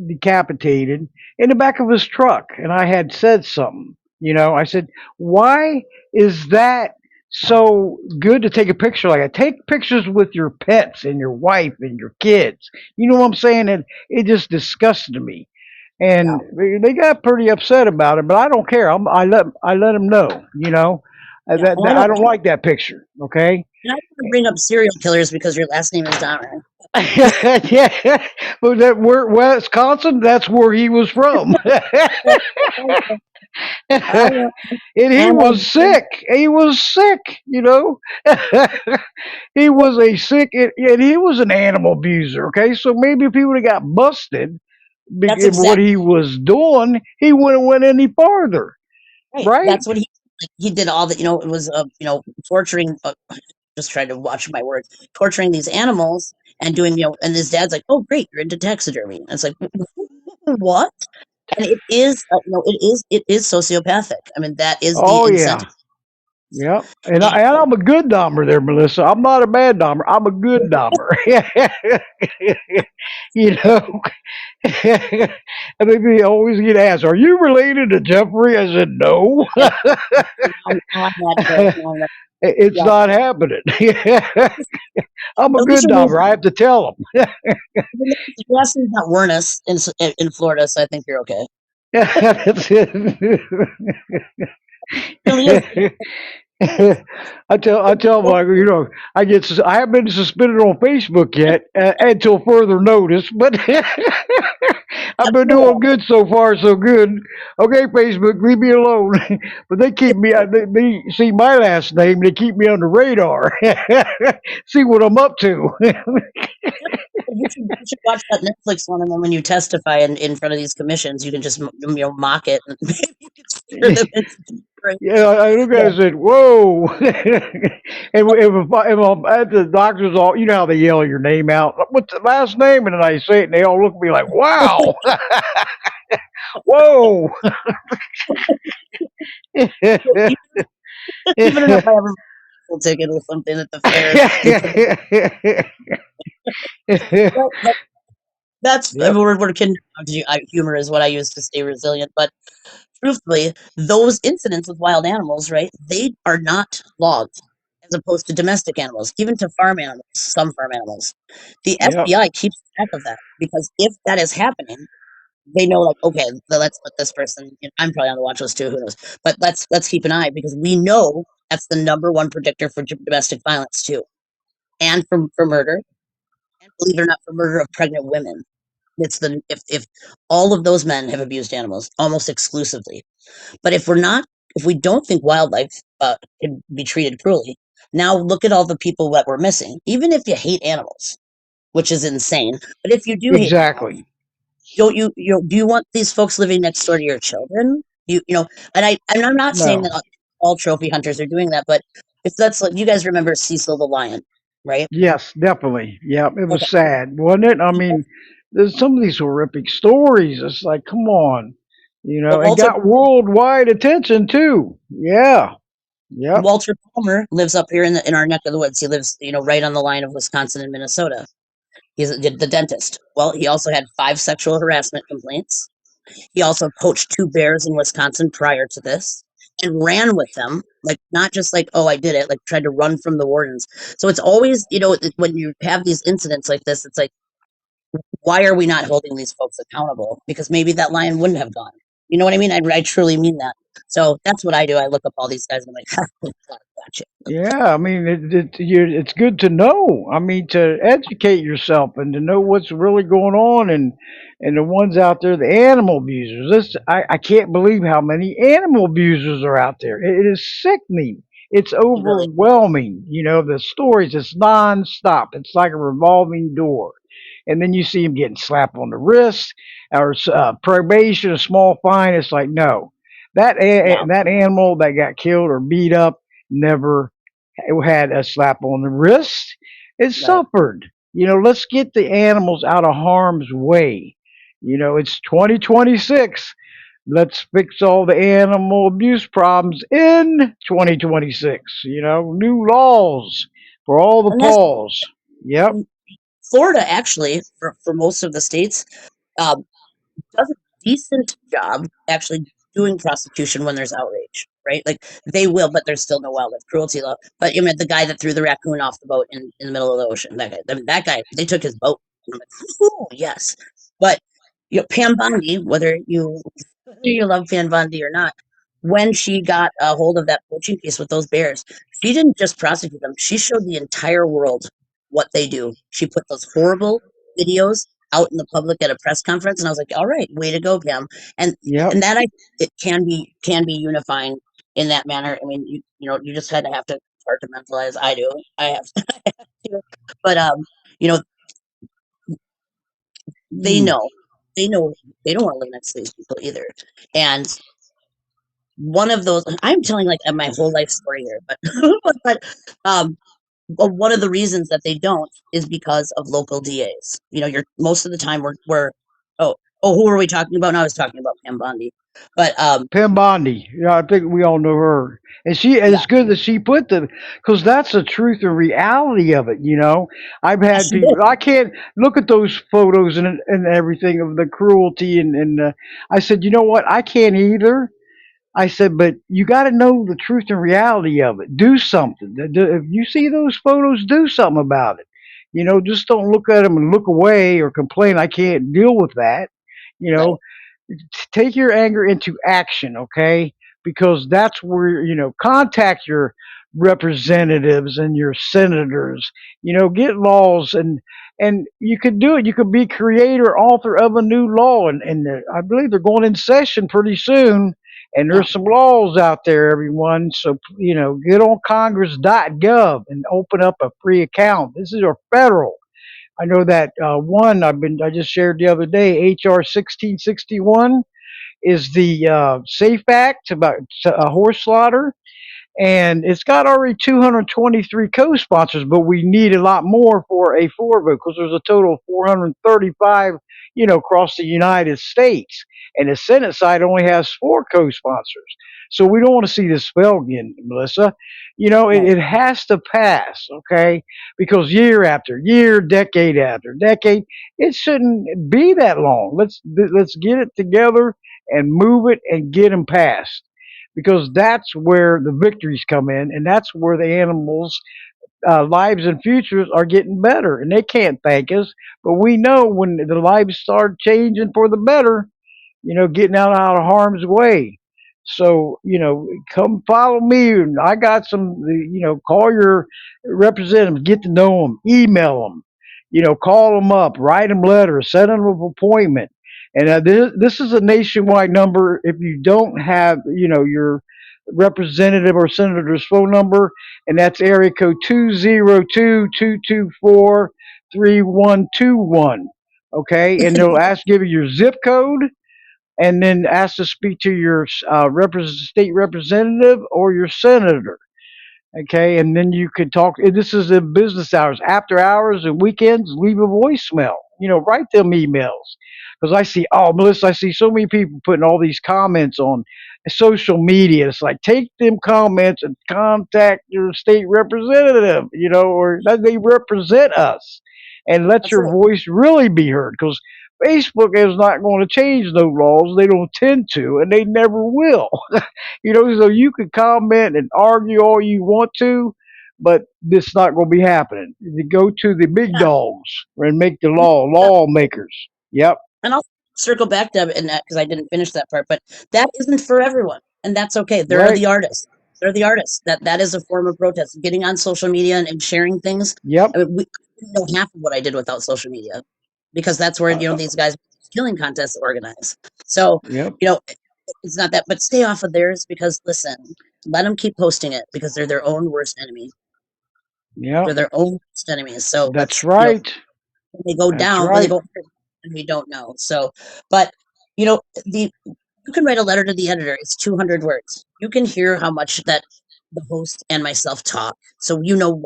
decapitated in the back of his truck, and I had said something. I said, "Why is that so good to take a picture like that? Take pictures with your pets and your wife and your kids." You know what I'm saying? And it just disgusted me, Yeah. and they got pretty upset about it. But I don't care. I let them know. Yeah. Well, That I don't like that picture. Okay. and I don't want to bring up serial killers because your last name is Dahmer. Yeah, but that where Wisconsin, that's where he was from. I And know. he I was know. sick. He was sick. He was a sick, and he was an animal abuser. Okay, so maybe if he would have got busted That's in what exactly he was doing, he wouldn't went any farther, right. right? That's what he did. All that, it was torturing. Just trying to watch my words. Torturing these animals and doing, and his dad's like, "Oh, great, you're into taxidermy." And it's like, what? And it is, it is sociopathic. I mean, that is the Oh incentive. yeah, yep. And, And I'm a good Dahmer there, Melissa. I'm not a bad Dahmer. I'm a good Dahmer. you know, and they always get asked, "Are you related to Jeffrey?" I said, "No, yeah, now I'm not good. Now I'm not, it's yeah. not happening." I'm a At least good your name, Dahmer. I have to tell your last name's not Wernis in Florida, so I think you're okay. them. That's it. It really is. I tell them, like, I haven't been suspended on Facebook yet, until further notice, but I've That's been cool. doing good so far, so good. Okay, Facebook, leave me alone. But they keep me. They see my last name. They keep me on the radar. See what I'm up to. You should watch that Netflix one, and then when you testify in front of these commissions, you can just mock it, and maybe you can steer them into right. Yeah, I look at it Yeah, and said, "Whoa!" And if I'm at the doctor's office, you know how they yell your name out. What's the last name? And then I say it, and they all look at me like, "Wow, whoa!" so even if I ever a ticket or something at the fair, well, that's Yep, we're kidding. Humor is what I use to stay resilient, but truthfully, those incidents with wild animals, right? They are not logged as opposed to domestic animals, even to farm animals, some farm animals. The yep, FBI keeps track of that because if that is happening, they know, like, okay, let's put this person. I'm probably on the watch list too. Who knows? But let's keep an eye because we know that's the number one predictor for domestic violence too, and for murder, and believe it or not, for murder of pregnant women. It's the if all of those men have abused animals almost exclusively. But if we don't think wildlife can be treated cruelly, now look at all the people that we're missing. Even if you hate animals, which is insane, but if you do hate animals, exactly. don't do you want these folks living next door to your children? And I'm not saying that No, all trophy hunters are doing that, but if that's like you guys remember Cecil the lion, right? yes, definitely. Yep, it Okay. was sad, wasn't it? I mean, there's some of these horrific stories. It's like, come on, Well, and got worldwide attention too. Yeah, yep, Walter Palmer lives up here in our neck of the woods. He lives, right on the line of Wisconsin and Minnesota. He's the dentist. Well, he also had 5 sexual harassment complaints. He also coached 2 bears in Wisconsin prior to this and ran with them, like not just like, oh, I did it, like tried to run from the wardens. So it's always, when you have these incidents like this, it's like, why are we not holding these folks accountable? Because maybe that lion wouldn't have gone. You know what I mean? I truly mean that. So that's what I do. I look up all these guys and I'm like, gotcha. yeah. I mean, it's good to know. I mean, to educate yourself and to know what's really going on, and the ones out there, the animal abusers. I can't believe how many animal abusers are out there. It is sickening. It's It really, overwhelming. The stories. It's nonstop. It's like a revolving door. And then you see them getting slapped on the wrist or probation, a small fine. It's like, no, yeah, that animal that got killed or beat up never had a slap on the wrist. It right. suffered. Let's get the animals out of harm's way. It's 2026. Let's fix all the animal abuse problems in 2026. New laws for all the And that's paws. Yep. Florida actually, for most of the states, um, does a decent job actually doing prosecution when there's outrage, right? Like they will, but there's still no wildlife cruelty law. But you mean the guy that threw the raccoon off the boat in the middle of the ocean, that guy, I mean, that guy, they took his boat. And I'm like, "Ooh, yes." But Pam Bondi, whether you love Pam Bondi or not, when she got a hold of that poaching case with those bears, she didn't just prosecute them. She showed the entire world what they do. She put those horrible videos out in the public at a press conference, and I was like, "All right, way to go, Pam!" And Yep. and that it can be unifying in that manner. I mean, you just kind of have to compartmentalize. I do. I have to, but you know, they Mm. know, they know they don't want to live next to these people either, and one of those I'm telling like my whole life story here, but but um one of the reasons that they don't is because of local DAs. You're most of the time we're who are we talking about now? I was talking about Pam Bondi, but Pim Bondi. Yeah, I think we all know her. And yeah, it's good that she put the, because that's the truth and reality of it. I've yeah, had she did. people, I can't look at those photos and everything of the cruelty. And I said, you know what? I can't either. I said, but you got to know the truth and reality of it. Do something. If you see those photos, do something about it. Just don't look at them and look away or complain. I can't deal with that. You Right, know, take your anger into action, okay? Because that's where, contact your representatives and your senators, get laws, and you could do it. You could be creator, author of a new law, and I believe they're going in session pretty soon, and yeah, there's some laws out there, everyone. So, get on congress.gov and open up a free account. This is our federal. I know that one I just shared the other day, HR 1661 is the SAFE Act about horse slaughter, and it's got already 223 co-sponsors, but we need a lot more for a floor vote because there's a total of 435, across the United States, and the Senate side only has four co-sponsors. So we don't want to see this fail again, Melissa. right. It has to pass, okay? Because year after year, decade after decade, it shouldn't be that long. Let's get it together and move it and get them passed because that's where the victories come in, and that's where the animals' lives and futures are getting better. And they can't thank us, but we know when the lives start changing for the better, getting out of harm's way. So, come follow me. And I got some, call your representatives, get to know them, email them, call them up, write them letters, set them an appointment. And this is a nationwide number. If you don't have, your representative or senator's phone number, and that's area code 202-224-3121. Okay. And they'll ask, give you your zip code, and then ask to speak to your state representative or your senator. Okay, and then you could talk. This is in business hours, after hours, and weekends. Leave a voicemail. Write them emails because Melissa, I see so many people putting all these comments on social media. It's like take them comments and contact your state representative, or that they represent us, and let That's your right. voice really be heard. Because Facebook is not going to change no laws. They don't tend to, and they never will. So you can comment and argue all you want to, but it's not going to be happening. You go to the big Yeah, dogs and make the and yeah, lawmakers. Yep. and I'll circle back to in that because I didn't finish that part, but that isn't for everyone, and that's okay. There are Right. the artists. They're the artists. That is a form of protest. Getting on social media and sharing things. Yep. I mean, we didn't know half of what I did without social media because that's where Uh, these guys killing contests organize. So yep. you know it's not that, but stay off of theirs because listen, let them keep posting it because they're their own worst enemy. They're Yep. their own worst enemies. So That's let's right. when they go That's down, when they right. go, and we don't know. So, but the you can write a letter to the editor. It's 200 words. You can hear how much that the host and myself talk. So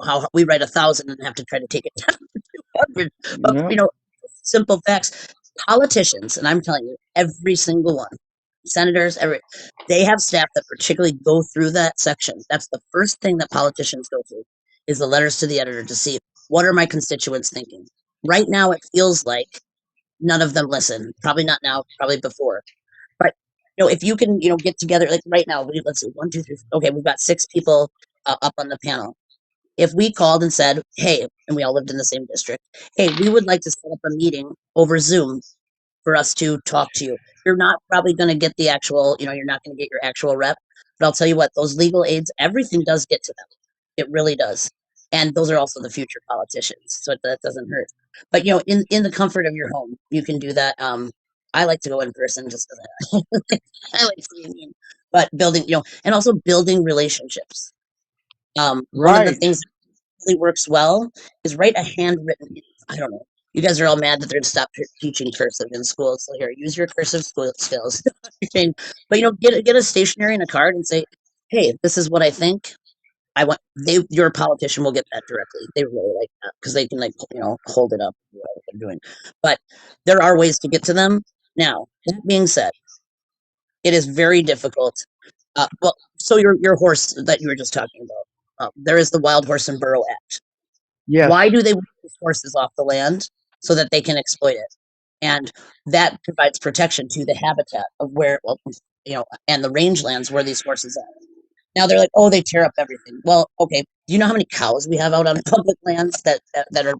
how we write 1,000 and have to try to take it down to 200. But Yep. simple facts. Politicians, and I'm telling you, every single one, senators, they have staff that particularly go through that section. That's the first thing that politicians go through is the letters to the editor to see what are my constituents thinking. Right now, it feels like none of them listen. Probably not now, probably before. But if you can, get together like right now, let's see, one, two, three. Okay, we've got six people up on the panel. If we called and said, "Hey," and we all lived in the same district, "Hey, we would like to set up a meeting over Zoom for us to talk to you." You're not probably going to get the actual, you're not going to get your actual rep, but I'll tell you what, those legal aids, everything does get to them. It really does. And those are also the future politicians, so that doesn't hurt. But in the comfort of your home, you can do that. I like to go in person just because I like seeing you. But building, and also building relationships. One of the Right. things really works well is write a handwritten. I don't know. You guys are all mad that they're going to stop teaching cursive in schools. So here, use your cursive skills. Okay. But get a stationery and a card and say, "Hey, this is what I think. I want." Your politician will get that directly. They really like that because they can hold it up and do what they're doing. But there are ways to get to them. Now, that being said, it is very difficult. Well, so your horse that you were just talking about, there is the Wild Horse and Burrow Act. Why Yes. do they want these horses off the land? So that they can exploit it. And that provides protection to the habitat of where, well, and the rangelands where these horses are. Now they're like, oh, they tear up everything. Well, okay. Do you know how many cows we have out on public lands that are,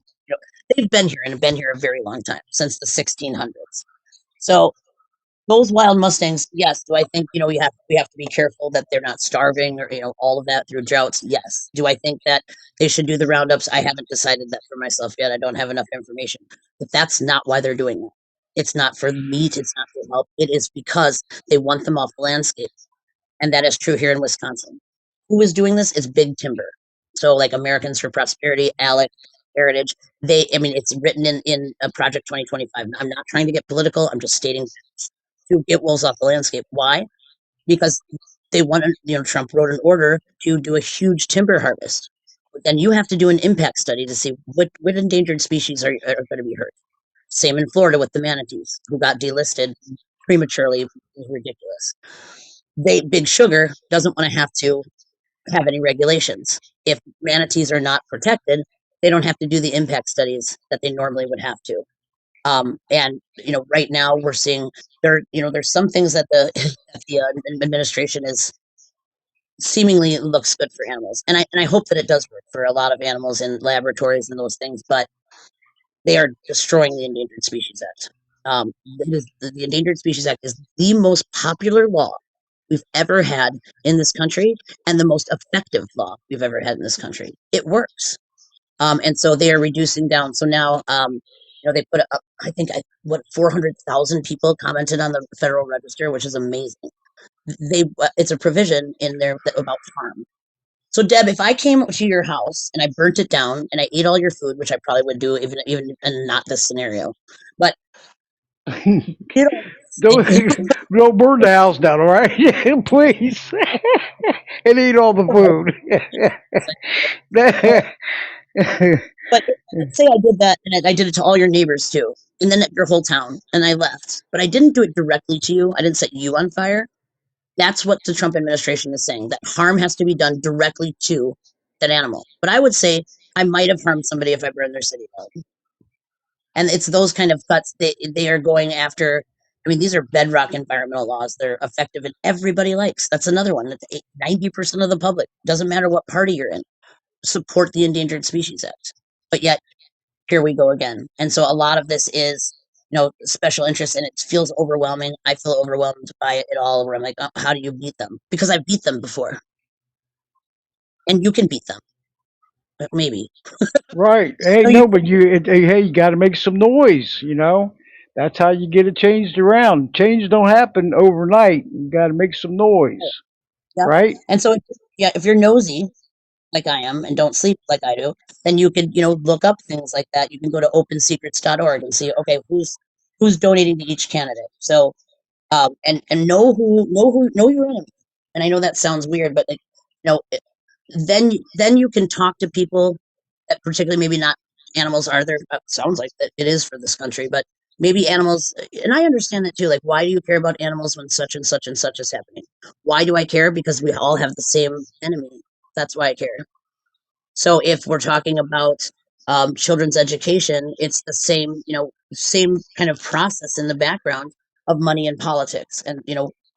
they've been here and have been here a very long time, since the 1600s. So those wild mustangs, yes. Do I think we have to be careful that they're not starving, or all of that through droughts? Yes. Do I think that they should do the roundups? I haven't decided that for myself yet. I don't have enough information, but that's not why they're doing that. It's not for meat. It's not for help. It is because they want them off the landscape, and that is true here in Wisconsin. Who is doing this? Is Big Timber. So like Americans for Prosperity, ALEC, Heritage. I mean, it's written in Project 2025. I'm not trying to get political. I'm just stating to get wolves off the landscape. Why? Because they want to, Trump wrote an order to do a huge timber harvest. But then you have to do an impact study to see what endangered species are going to be hurt. Same in Florida with the manatees, who got delisted prematurely. It was ridiculous. Big Sugar doesn't want to have any regulations. If manatees are not protected, they don't have to do the impact studies that they normally would have to. And right now we're seeing there's some things that the administration is seemingly looks good for animals, and I hope that it does work for a lot of animals in laboratories and those things, but they are destroying the Endangered Species Act. The Endangered Species Act is the most popular law we've ever had in this country, and the most effective law we've ever had in this country. It works. And so they are reducing down. So now, they put up, I think, 400,000 people commented on the Federal Register, which is amazing. It's a provision in there about harm. So Deb, if I came to your house and I burnt it down and I ate all your food, which I probably would do even in not this scenario, but you know, don't don't burn the house down, all right? Please, and eat all the food. but let's say I did that and I did it to all your neighbors too, and then at your whole town, and I left, but I didn't do it directly to you. I didn't set you on fire. That's what the Trump administration is saying, that harm has to be done directly to that animal. But I would say I might have harmed somebody if I burned their city down. And it's those kind of cuts they are going after. I mean, these are bedrock environmental laws. They're effective and everybody likes. That's another one. That's 90% of the public. Doesn't matter what party you're in. Support the Endangered Species Act. But yet, here we go again. And so a lot of this is, special interest, and it feels overwhelming. I feel overwhelmed by it all, where I'm like, oh, how do you beat them? Because I've beat them before, and you can beat them, but maybe. Right. Hey, No, you no, but hey, you got to make some noise. That's how you get it changed around. Change don't happen overnight. You got to make some noise, yeah. right? And so, yeah, if you're nosy like I am and don't sleep like I do, then you could, look up things like that. You can go to opensecrets.org and see, okay, who's donating to each candidate. So, and know your enemy. And I know that sounds weird, but like, then you can talk to people that particularly maybe not animals are there. Sounds like that it is for this country, but maybe animals. And I understand that too. Like, why do you care about animals when such and such and such is happening? Why do I care? Because we all have the same enemy. That's why I care. So if we're talking about children's education, it's the same, same kind of process in the background of money and politics. And,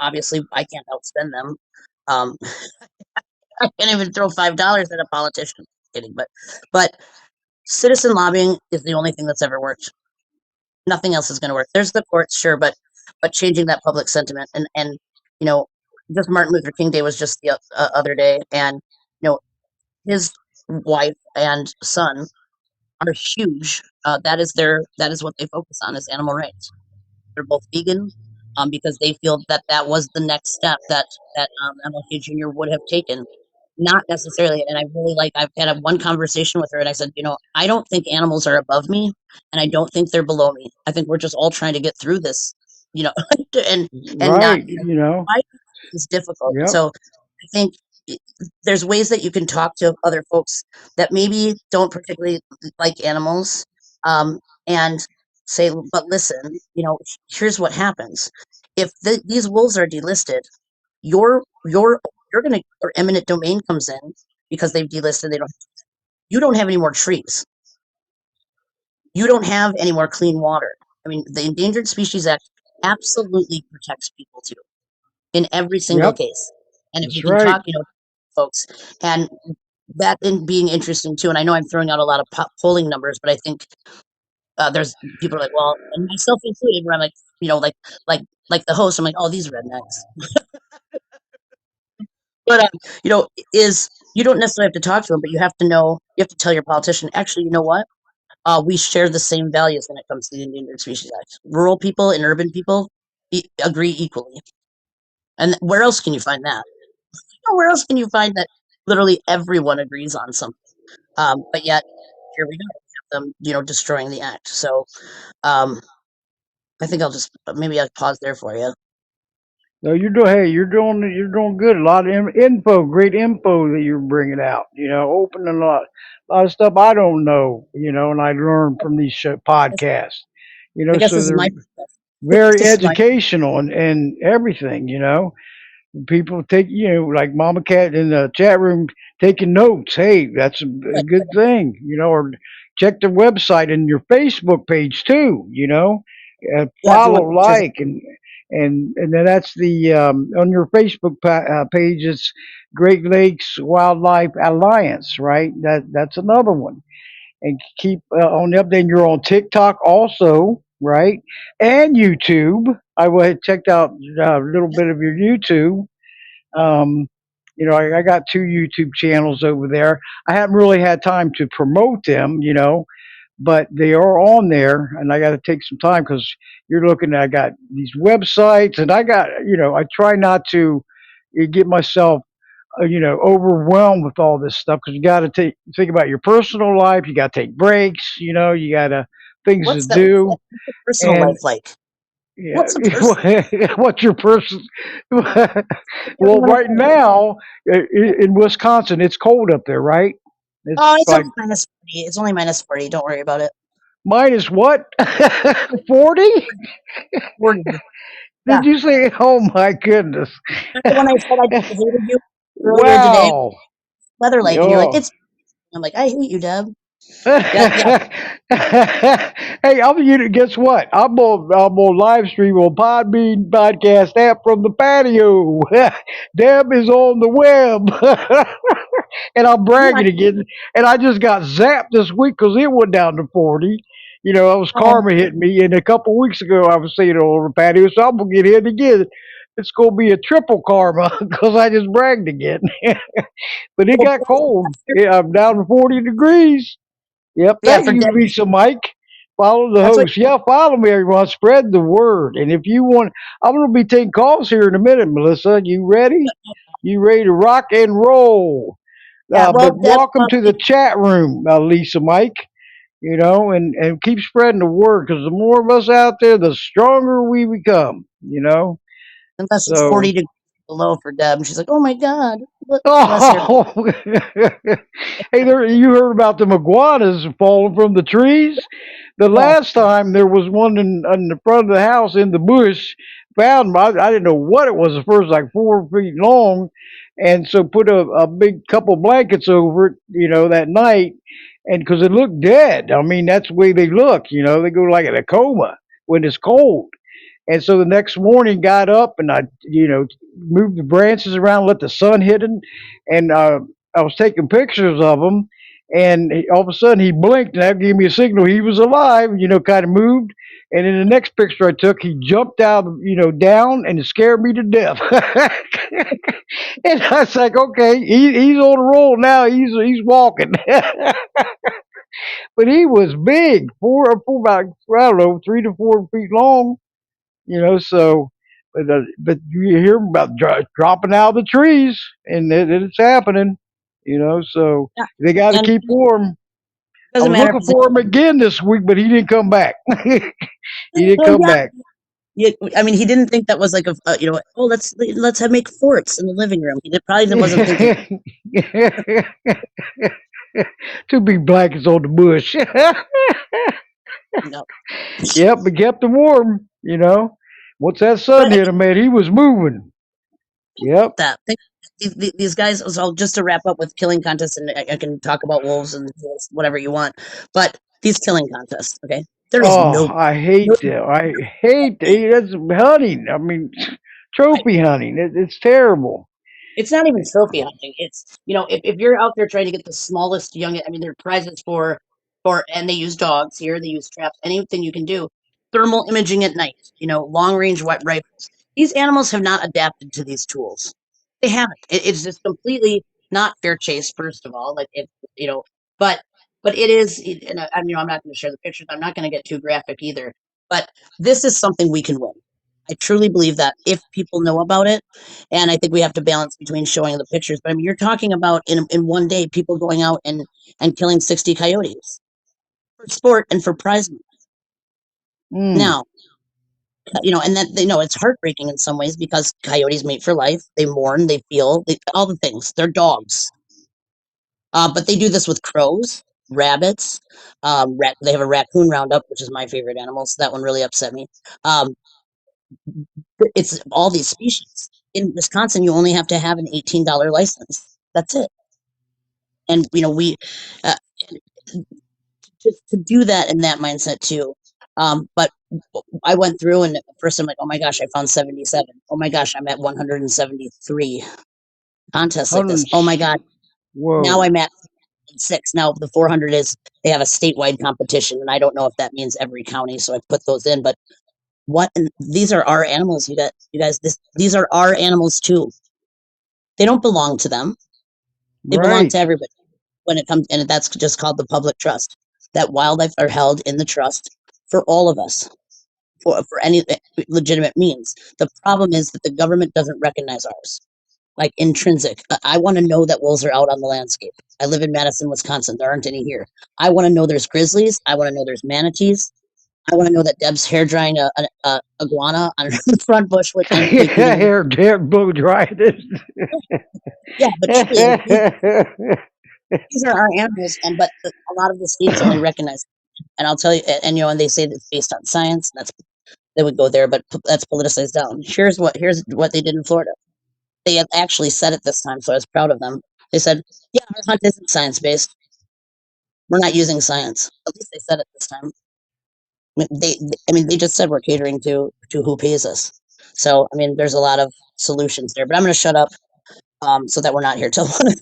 obviously I can't outspend them. Um, I can't even throw $5 at a politician. Kidding, but citizen lobbying is the only thing that's ever worked. Nothing else is going to work. There's the courts, sure, but changing that public sentiment, and you know, just Martin Luther King Day was just the other day, and you know, his wife and son are huge. That is what they focus on, is animal rights. They're both vegan, because they feel that that was the next step that MLK Jr. would have taken. Not necessarily, and I really like. I've had one conversation with her, and I said, I don't think animals are above me, and I don't think they're below me. I think we're just all trying to get through this, you know, and not, Right, you know. why is difficult. Yep. So I think there's ways that you can talk to other folks that maybe don't particularly like animals, and say, but listen, here's what happens if these wolves are delisted. You're gonna, or eminent domain comes in because they've delisted. You don't have any more trees. You don't have any more clean water. I mean, the Endangered Species Act absolutely protects people too, in every single Yep. case. And if you That's can right. talk, folks, and that in being interesting too. And I know I'm throwing out a lot of polling numbers, but I think there's people are like, well, and myself included, where I'm like, like like the host, I'm like, oh, these rednecks. But is you don't necessarily have to talk to them, but you have to know. You have to tell your politician. Actually, you know what? We share the same values when it comes to the Endangered Species Act. Rural people and urban people agree equally. And where else can you find that? Where else can you find that literally everyone agrees on something? But yet, here we go. We have them, destroying the act. So um, I think maybe I'll pause there for you. No, you're doing. Hey, you're doing good. A lot of info, great info that you're bringing out. Opening a lot of stuff I don't know. And I learn from these podcasts. I guess So this is they're my very this is my educational and everything. People take, like Mama Cat in the chat room taking notes. Hey, that's a good thing, or check their website and your Facebook page too, you have to follow, look at pictures. like, and then that's the, on your Facebook page, it's Great Lakes Wildlife Alliance, right? That's another one. And keep on the update. You're on TikTok also, right? And YouTube. I went and checked out a little bit of your YouTube. um, I got two YouTube channels over there. I haven't really had time to promote them, but they are on there, and I got to take some time because you're looking at. I got these websites, and I got, I try not to get myself, overwhelmed with all this stuff because you got to think about your personal life. You got to take breaks. You got to things to do, What's a personal and life like? yeah, What's a person? what's your person? Well, Everyone, right now in Wisconsin, it's cold up there, right? oh, It's it's like only -40. It's only -40. Don't worry about it. minus what? 40? 40. Yeah. Did you say? Oh my goodness! Remember when I said I hated you earlier today? Wow. Weather like, and you're like, Oh. it's. I'm like, I hate you, Deb. Yeah, yeah. Hey, guess what? I'm on live stream on Podbean podcast app from the patio. Deb is on the web. And I'm You are. bragging again. And I just got zapped this week because it went down to 40. It was Oh, karma hitting me. And a couple weeks ago, I was saying on the patio, so I'm going to get hit again. It's going to be a triple karma because I just bragged again. But it well, got cold. Yeah, I'm down to 40 degrees. Yep. yeah, Thank for you, Deb. Lisa Mike. Follow the That's what. host. Yeah, follow me, everyone. Spread the word. And if you want, I'm going to be taking calls here in a minute, Melissa. You ready? You ready to rock and roll? Yeah, well, But Deb. welcome to the chat room, Lisa Mike. And keep spreading the word because the more of us out there, the stronger we become. Unless it's So 40 degrees below for Deb, and she's like, oh my god, bless her. Oh, hey, you heard about the iguanas falling from the trees? The No. last time there was one in the front of the house in the bush, found 'em. I didn't know what it was at first, like 4 feet long, and so put a big couple blankets over it, that night. and because they look dead. I mean, that's the way they look. They go like in a coma when it's cold. And so the next morning, got up and I moved the branches around, let the sun hit them, and I was taking pictures of him. And all of a sudden, he blinked, and that gave me a signal he was alive. Kind of moved. And in the next picture I took, he jumped out, down, and it scared me to death. And I was like, okay, he's on the roll now. He's walking. But he was big, four about, I don't know, 3 to 4 feet long. So, but you hear about dropping out of the trees, and it's happening. So Yeah. they got to And keep warm. I doesn't was matter if looking he's for him again this week, but he didn't come back. He didn't well, come yeah. back. I mean, he didn't think that was like oh, let's have make forts in the living room. Probably wasn't thinking. Two big blankets on the bush. No, Yep, but kept him warm. Once that sun but hit him, man, he was moving. Yep. that thing, these guys. So just to wrap up with killing contests, and I can talk about wolves and whatever you want, but these killing contests, okay, there is Oh, no, I no hate them. I hate that's hunting. I mean, right. trophy hunting. It's terrible. It's not even trophy hunting. It's if you're out there trying to get the smallest young, I mean, there are prizes for, and they use dogs here. They use traps. Anything you can do. Thermal imaging at night. Long range wet rifles. These animals have not adapted to these tools. They haven't. It's just completely not fair chase. First of all, like you know, but but it is. And I'm not going to share the pictures. I'm not going to get too graphic either. But this is something we can win. I truly believe that if people know about it, and I think we have to balance between showing the pictures. But I mean, you're talking about in one day people going out and killing 60 coyotes for sport and for prize money. Mm, Now, and that it's heartbreaking in some ways because coyotes mate for life. They mourn, they feel, all the things. They're dogs, but they do this with crows, rabbits. They have a raccoon roundup, which is my favorite animal. So that one really upset me. Um, it's all these species. In Wisconsin, you only have to have an $18 license. That's it. And we uh, to do that in that mindset too. But I went through and at first I'm like, oh my gosh, I found 77. Oh my gosh, I'm at 173 contests like this. Oh my hundreds. god, now Whoa. I'm at 6. Now the 400 is they have a statewide competition, and I don't know if that means every county, so I put those in. But what? And these are our animals. You guys. These are our animals too. They don't belong to them. They belong Right. to everybody. When it comes, and that's just called the public trust. That wildlife are held in the trust for all of us, for any legitimate means. The problem is that the government doesn't recognize ours, like intrinsic. I want to know that wolves are out on the landscape. I live in Madison, Wisconsin. There aren't any here. I want to know there's grizzlies. I want to know there's manatees. I want to know that Deb's hair drying a iguana on the front bush with and eating. Hair blow dried it. Yeah, but truly, these are our animals, and but a lot of the states only recognize. And I'll tell you, and and they say that it's based on science. That's they would go there, but that's politicized down. Here's what they did in Florida. They had actually said it this time, so I was proud of them. They said, "Yeah, our hunt isn't science based. We're not using science." At least they said it this time. I mean, they just said we're catering to who pays us. So, I mean, there's a lot of solutions there. But I'm going to shut up so that we're not here till 1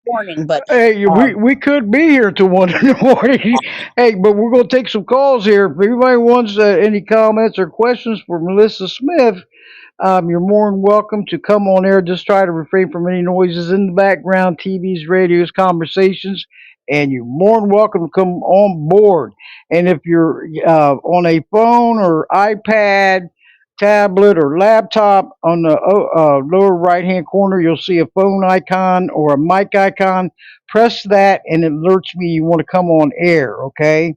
morning. But Hey, we um, we could be here till 1 in the morning. Hey, but we're gonna take some calls here. If anybody wants any comments or questions for Melissa Smith, you're more than welcome to come on air. Just try to refrain from any noises in the background, TVs, radios, conversations, and you're more than welcome to come on board. And if you're on a phone or iPad, tablet, or laptop, on the lower right hand corner, you'll see a phone icon or a mic icon. Press that, and it alerts me you want to come on air. Okay,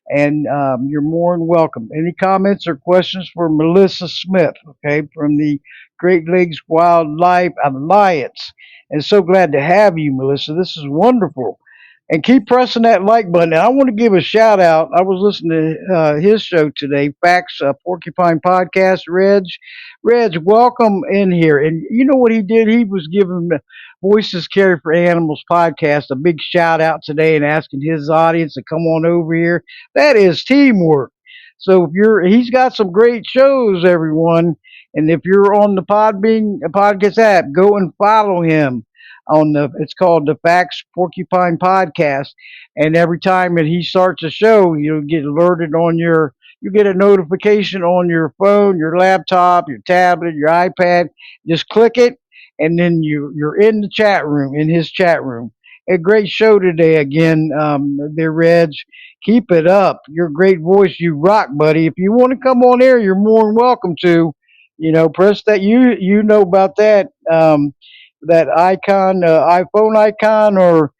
and you're more than welcome. Any comments or questions for Melissa Smith, okay, from the Great Lakes Wildlife Alliance? And so glad to have you, Melissa. This is wonderful. And keep pressing that like button. And I want to give a shout out. I was listening to his show today, Facts Porcupine Podcast. Reg, welcome in here. And you know what he did? He was giving the Voices Carry for Animals podcast a big shout out today and asking his audience to come on over here. That is teamwork. So if he's got some great shows, everyone. And if you're on the Podbean podcast app, go and follow him on it's called the Facts Porcupine Podcast. And every time that he starts a show, you'll get alerted on you get a notification on your phone, your laptop, your tablet, your iPad. Just click it, and then you're in the chat room, in his chat room. A great show today again, there, Reg. Keep it up. Your great voice, you rock, buddy. If you want to come on air, you're more than welcome to. Press that. You know about that. That icon, iPhone icon or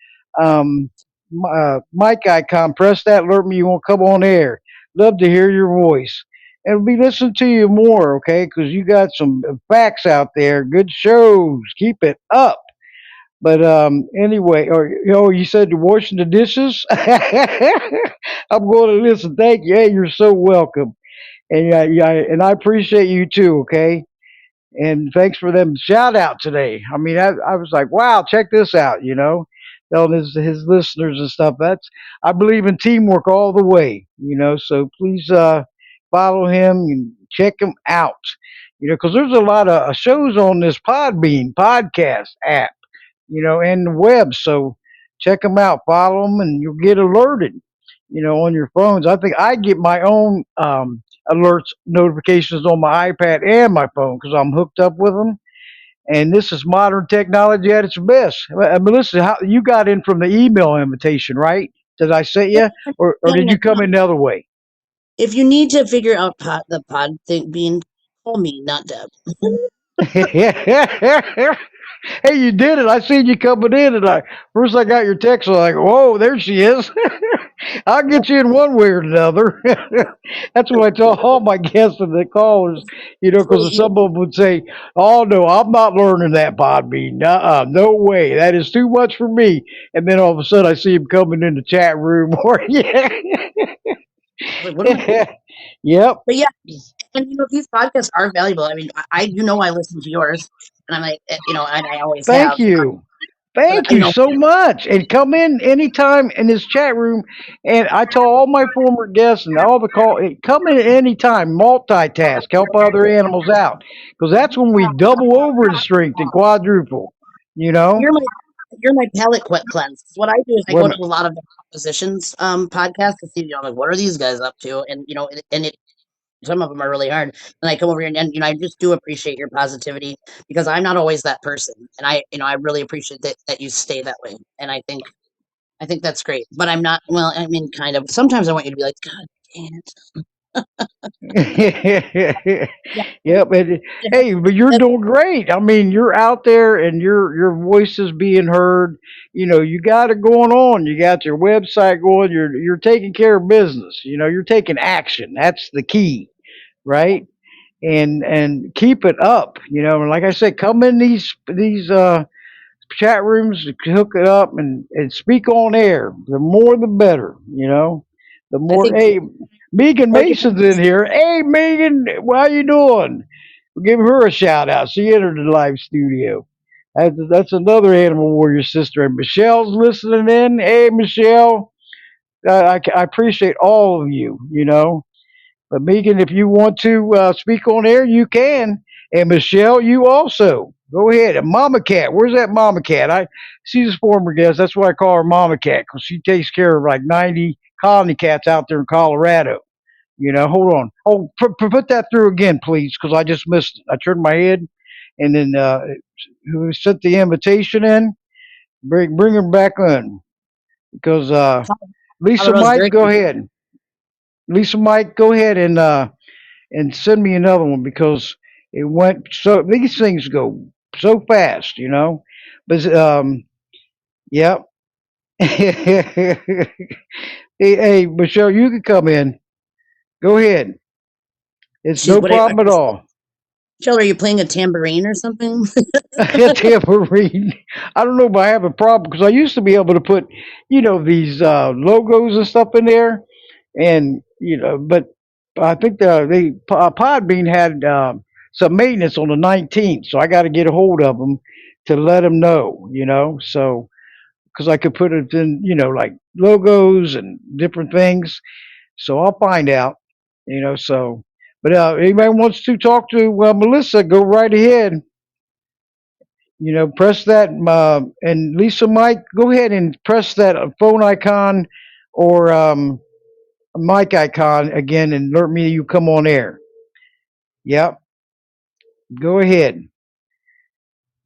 mic icon. Press that. Alert me. You want to come on air. Love to hear your voice. And we'll be listening to you more, okay? Because you got some facts out there. Good shows. Keep it up. But anyway, or you said you're washing the dishes. I'm going to listen. Thank you. Hey, you're so welcome. And yeah, and I appreciate you too. Okay. And thanks for them shout out today. I mean, I was like, wow, check this out, telling his listeners and stuff. I believe in teamwork all the way, so please follow him and check him out, because there's a lot of shows on this Podbean podcast app, and the web. So check them out, follow them, and you'll get alerted, on your phones. I think I get my own alerts notifications on my iPad and my phone because I'm hooked up with them. And this is modern technology at its best. Melissa, how you got in from the email invitation, right? Did I say Yeah, you, or yeah, did you come in the other way? if you need to figure out the pod thing being, call me, not Deb. Hey, you did it. I seen you coming in, and first I got your text. I was like, whoa, there she is. I'll get you in one way or another. That's what I tell all my guests and the callers, because You some of them would say, oh, no, I'm not learning that Podbean. No way. That is too much for me. And then all of a sudden I see him coming in the chat room. Or, yeah. like, what am I doing? Yep. But yeah, and these podcasts are valuable. I mean, I listen to yours, and I'm like, and I always Thank have. you. But Thank you so much. And come in anytime in this chat room. And I tell all my former guests and all the come in anytime, multitask, help other animals out. Because that's when we double over in strength and quadruple, you know? you're my you're my palate cleanse. What I do is I go When, to a lot of the physicians podcasts to see, like, what are these guys up to, and some of them are really hard. And I come over here and I just do appreciate your positivity because I'm not always that person, and I really appreciate that you stay that way, and I think that's great. But I'm not. Well, I mean, kind of. Sometimes I want you to be like, God damn it. yep. Yeah, And, hey, but you're that's doing great. I mean, you're out there and your voice is being heard. You got it going on. You got your website going. You're taking care of business. You're taking action. That's the key, right? And keep it up. And like I said, come in these chat rooms, hook it up, and speak on air. The more, the better. The I more. think Hey, Megan porcupine. Mason's in here. Hey, Megan, how you doing? We'll give her a shout out. She entered the live studio. That's another animal warrior sister. And Michelle's listening in. Hey, Michelle, I appreciate all of you. But Megan, if you want to speak on air, you can. And Michelle, you also. Go ahead. And Mama Cat, where's that Mama Cat? She's a former guest. That's why I call her Mama Cat because she takes care of like 90 colony cats out there in Colorado. Hold on. Oh, put that through again, please, because I just missed it. I turned my head, and then who sent the invitation in? Bring her back on because Lisa Colorado's Mike, very. go ahead. Lisa Mike, go ahead and send me another one because it went so these things go so fast. But yep. Hey, Michelle, you can come in. Go ahead. It's She's no what I problem at all. Jill, are you playing a tambourine or something? A tambourine. I don't know, but I have a problem because I used to be able to put, these logos and stuff in there, and but I think Podbean had some maintenance on the 19th, so I got to get a hold of them to let them know, so because I could put it in, like logos and different things. So I'll find out, so. But anybody wants to talk to Melissa, go right ahead. Press that, and Lisa, Mike, go ahead and press that phone icon or mic icon again and alert me you come on air. Yep, go ahead.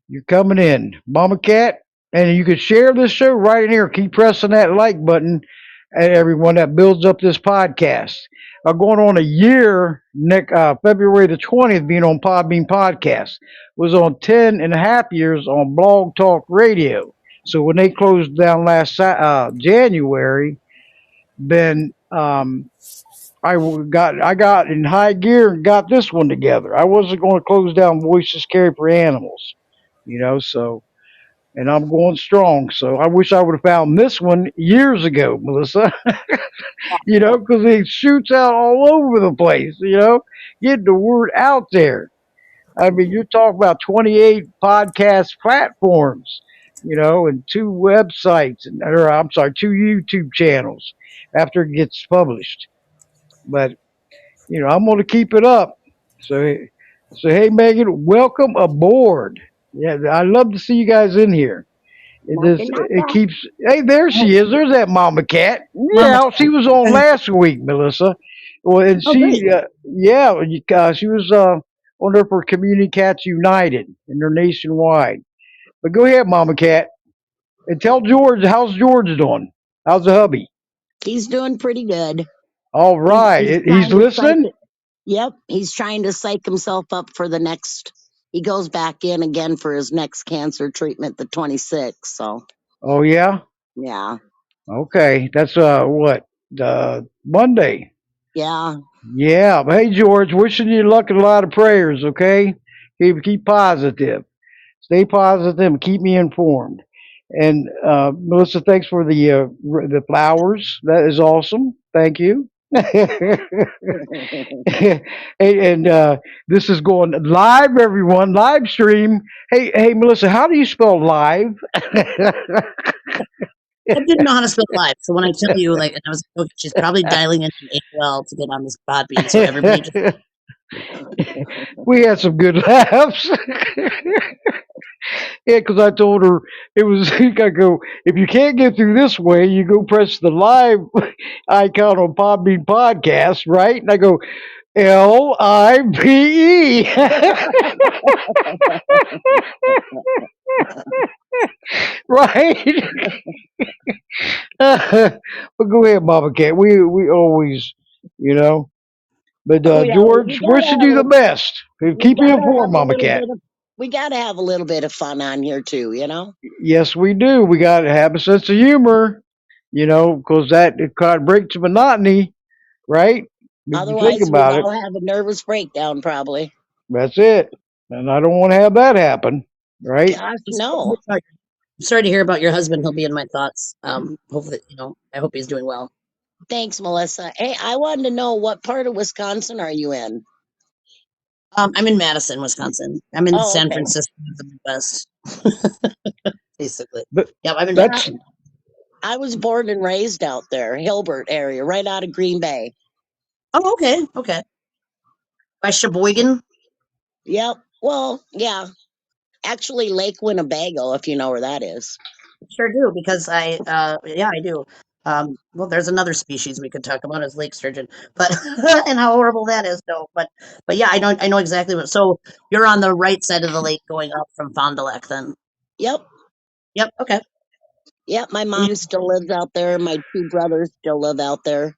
You're coming in, Mama Cat, and you can share this show right in here. Keep pressing that like button, and everyone that builds up this podcast. Going on a year next February the 20th, being on Podbean Podcast was on 10.5 years on Blog Talk Radio. So when they closed down last January, then I got in high gear and got this one together. I wasn't going to close down Voices Carry for Animals, so and I'm going strong. So I wish I would have found this one years ago, Melissa. Because it shoots out all over the place. Get the word out there. I mean, you're talking about 28 podcast platforms, and two websites, or I'm sorry, two YouTube channels after it gets published. But I'm going to keep it up. So, so hey, Megan, welcome aboard. Yeah, I love to see you guys in here. Knocking, It knock, keeps. Hey, there knock. she is. There's that mama cat. Mama Yeah, she was on cat. last week, Melissa. Well, and Oh, great. yeah, she was on there for Community Cats United, and they're nationwide. But go ahead, mama cat, and tell George how's George doing. How's the hubby? He's doing pretty good. All right, He's he's trying to psych listening. it. Yep, he's trying to psych himself up for the next. He goes back in again for his next cancer treatment, the 26th. So Oh yeah. yeah, Okay, that's what Monday. yeah. Yeah, but hey George, wishing you luck and a lot of prayers. Okay, keep positive. Stay positive and keep me informed. And Melissa, thanks for the flowers. That is awesome. Thank you. And this is going live, everyone. Live stream. Hey, Melissa, how do you spell live? I didn't know how to spell live, so when I tell you, like, and I was like, okay, she's probably dialing in from AOL to get on this Podbean, so everybody just. We had some good laughs. Yeah, because I told her it was. I go, if you can't get through this way, you go press the live icon on Podbean Podcast, right? And I go LIVE, right? But go ahead, Mama Cat. We always, you know. But Oh yeah, George, wishing you the best. we Keep me gotta informed, have a Mama little Cat. bit of we gotta have a little bit of fun on here too. Yes, we do. We got to have a sense of humor, because that it kind of breaks monotony, right? If you think Otherwise, we'd about it, all have a nervous breakdown probably. that's it. And I don't want to have that happen, right? Gosh, I'm no. sorry to hear about your husband. He'll be in my thoughts. Hopefully, I hope he's doing well. Thanks, Melissa. Hey, I wanted to know what part of Wisconsin are you in? I'm in Madison, Wisconsin. I'm in Oh, San okay. Francisco, the Midwest, basically. But Yeah, I've been. Yeah, that's I was born and raised out there, Hilbert area, right out of Green Bay. Oh, okay, okay. By Sheboygan. Yep. Well, yeah. Actually, Lake Winnebago, if you know where that is. Sure do, because yeah, I do. Well, there's another species we could talk about is lake sturgeon, but and how horrible that is. No, but yeah, I know exactly what. So you're on the right side of the lake going up from Fond du Lac, then. Yep. Yep. Okay. Yep. My And mom still lives out there. My two brothers still live out there.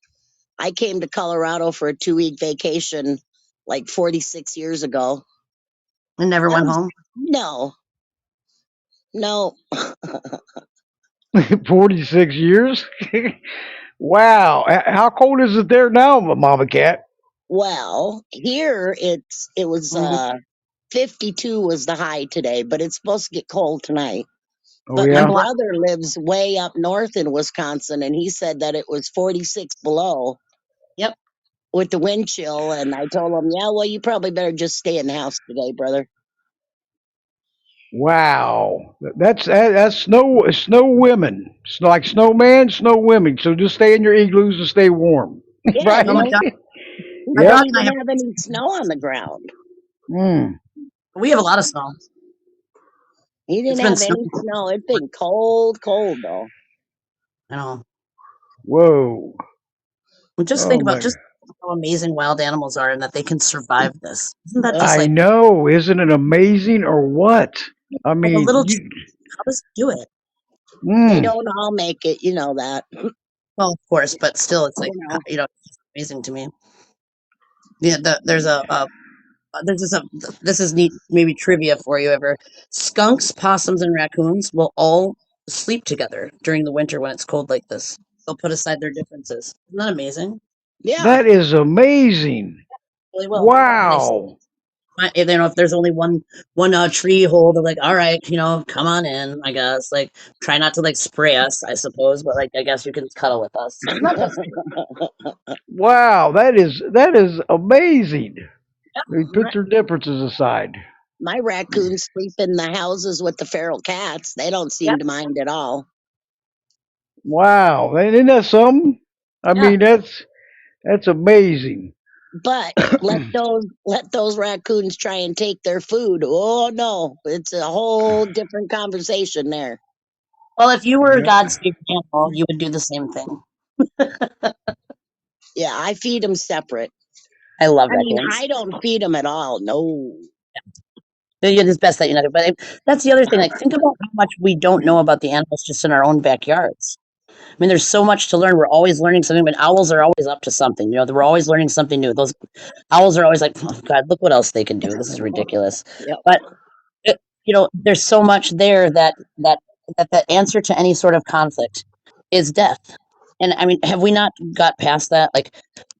I came to Colorado for a 2 week vacation like 46 years ago. never That went was, home. no, no. 46 years. Wow. How cold is it there now, Mama Cat? Well, here it was Mhm. 52 was the high today, but it's supposed to get cold tonight. Oh But my yeah. brother lives way up north in Wisconsin, and he said that it was 46 below Yep. with the wind chill. And I told him, yeah, well, you probably better just stay in the house today, brother. Wow. That's snow women. It's like snowman, snow women. So just stay in your igloos and stay warm. Yeah, Right? Oh my God. he My didn't Yep. dog and I even have, have any snow on the ground. Mm. we have a lot of snow. He It's didn't been have any snowing. snow. It'd been cold, cold though. I know. Whoa. Well, just think Oh about my. just how amazing wild animals are and that they can survive this. Isn't that just I Ugh. know. Isn't it amazing or what? I like a mean, little? you. How does it do it? They Mm. don't all make it, you know that. Well, of course, but still, it's like You know. it's just amazing to me. Yeah, there's this is neat, maybe trivia for you ever. Skunks, possums, and raccoons will all sleep together during the winter when it's cold like this. They'll put aside their differences. Isn't that amazing? Yeah. That is amazing. Really will. And Wow. if there's only one tree hole, they're like, all right, come on in. I guess like try not to like spray us, I suppose, but like I guess you can cuddle with us. Isn't that just Wow. That is amazing. yeah, They put their differences aside. My raccoons sleep in the houses with the feral cats. They don't yeah, seem to mind at all. Wow. Isn't that something? I yeah. mean, that's amazing. But let those raccoons try and take their food. Oh no, it's a whole different conversation there. Well, if you were Yep. God's favorite animal, you would do the same thing. Yeah, I feed them separate. I love I mean, raccoons. I don't feed them at all. No. It's best that you know. But that's the other thing. Like, think about how much we don't know about the animals just in our own backyards. I mean, there's so much to learn. We're always learning something, but owls are always up to something. We're always learning something new. Those owls are always like, oh, God, look what else they can do. This is ridiculous. Yep. But there's so much there that the answer to any sort of conflict is death. And I mean, have we not got past that? Like,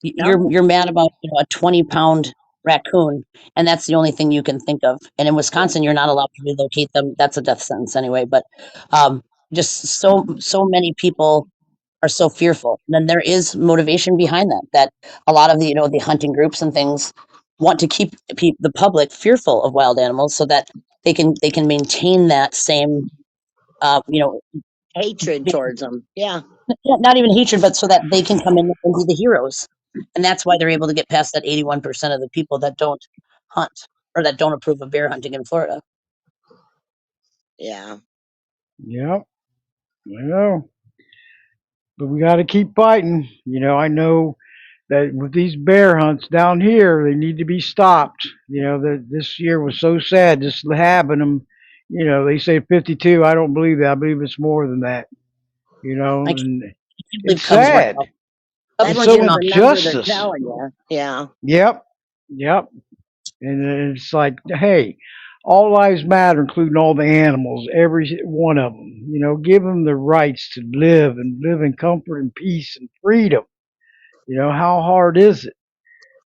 No. you're mad about a 20-pound raccoon, and that's the only thing you can think of. And in Yeah. Wisconsin, you're not allowed to relocate them. That's a death sentence anyway. But um, just so many people are so fearful. And then there is motivation behind that. That a lot of the hunting groups and things want to keep the public fearful of wild animals so that they can maintain that same uh, you know Hatred towards them. Yeah. not even hatred, but so that they can come in and be the heroes. And that's why they're able to get past that 81% of the people that don't hunt or that don't approve of bear hunting in Florida. Yeah. Yep. Well, but we got to keep fighting. I know that with these bear hunts down here, they need to be stopped. That this year was so sad just having them. They say 52. I don't believe that. I believe it's more than that. I can't, And I can't believe it's Cubs weren't sad. out. Cubs It's That's weren't so even just off. a number they're injustice. telling you. Yeah. Yep. Yep. And it's like, hey, all lives matter, including all the animals, every one of them. Give them the rights to live and live in comfort and peace and freedom. How hard is it?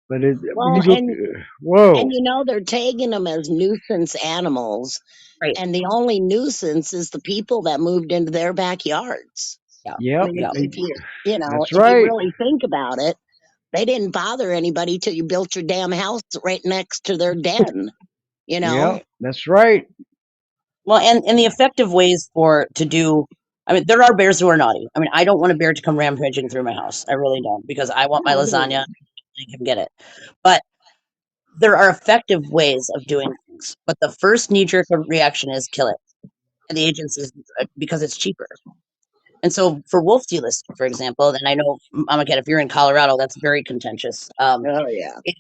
But when Well, you look, and whoa, they're tagging them as nuisance animals, Right. and the only nuisance is the people that moved into their backyards. Yeah. I yep, mean, Yeah. that's if you right. really think about it, they didn't bother anybody till you built your damn house right next to their den. You know, Yep, Right. that's right. Well, and the effective ways for to do. I mean, there are bears who are naughty. I mean, I don't want a bear to come rampaging through my house. I really don't because I want my lasagna. no, I can get it. But there are effective ways of doing things. But the first knee jerk reaction is kill it. And the agencies because it's cheaper. And so for wolf delisting, for example, and I know Amaket, if you're in Colorado, that's very contentious. oh yeah, It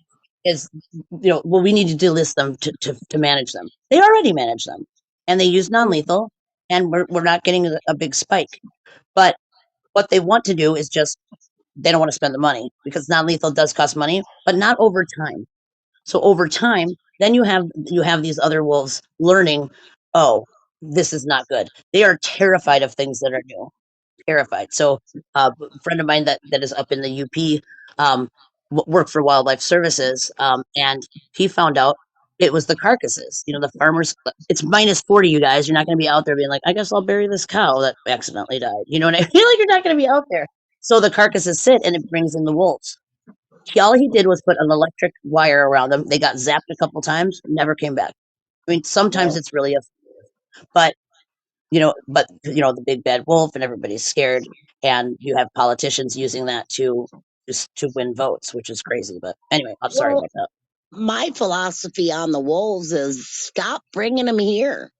is well, we need to delist them to manage them. They already manage them, and they use non-lethal, and we're not getting a big spike. But what they want to do is just they don't want to spend the money because non-lethal does cost money, but not over time. So over time, then you have these other wolves learning, oh, this is not good. They are terrified of things that are new. Terrified. So a friend of mine that is up in the UP worked for Wildlife Services, and he found out. It was the carcasses. The farmers. It's -40, you guys. You're not going to be out there being like, I guess I'll bury this cow that accidentally died. You know what I feel like you're not going to be out there. So the carcasses sit, and it brings in the wolves. All he did was put an electric wire around them. They got zapped a couple times, never came back. I mean, sometimes Well, it's really but the big bad wolf, and everybody's scared, and you have politicians using that to just to win votes, which is crazy. But anyway, I'm sorry well, about that. my philosophy on the wolves is stop bringing them here.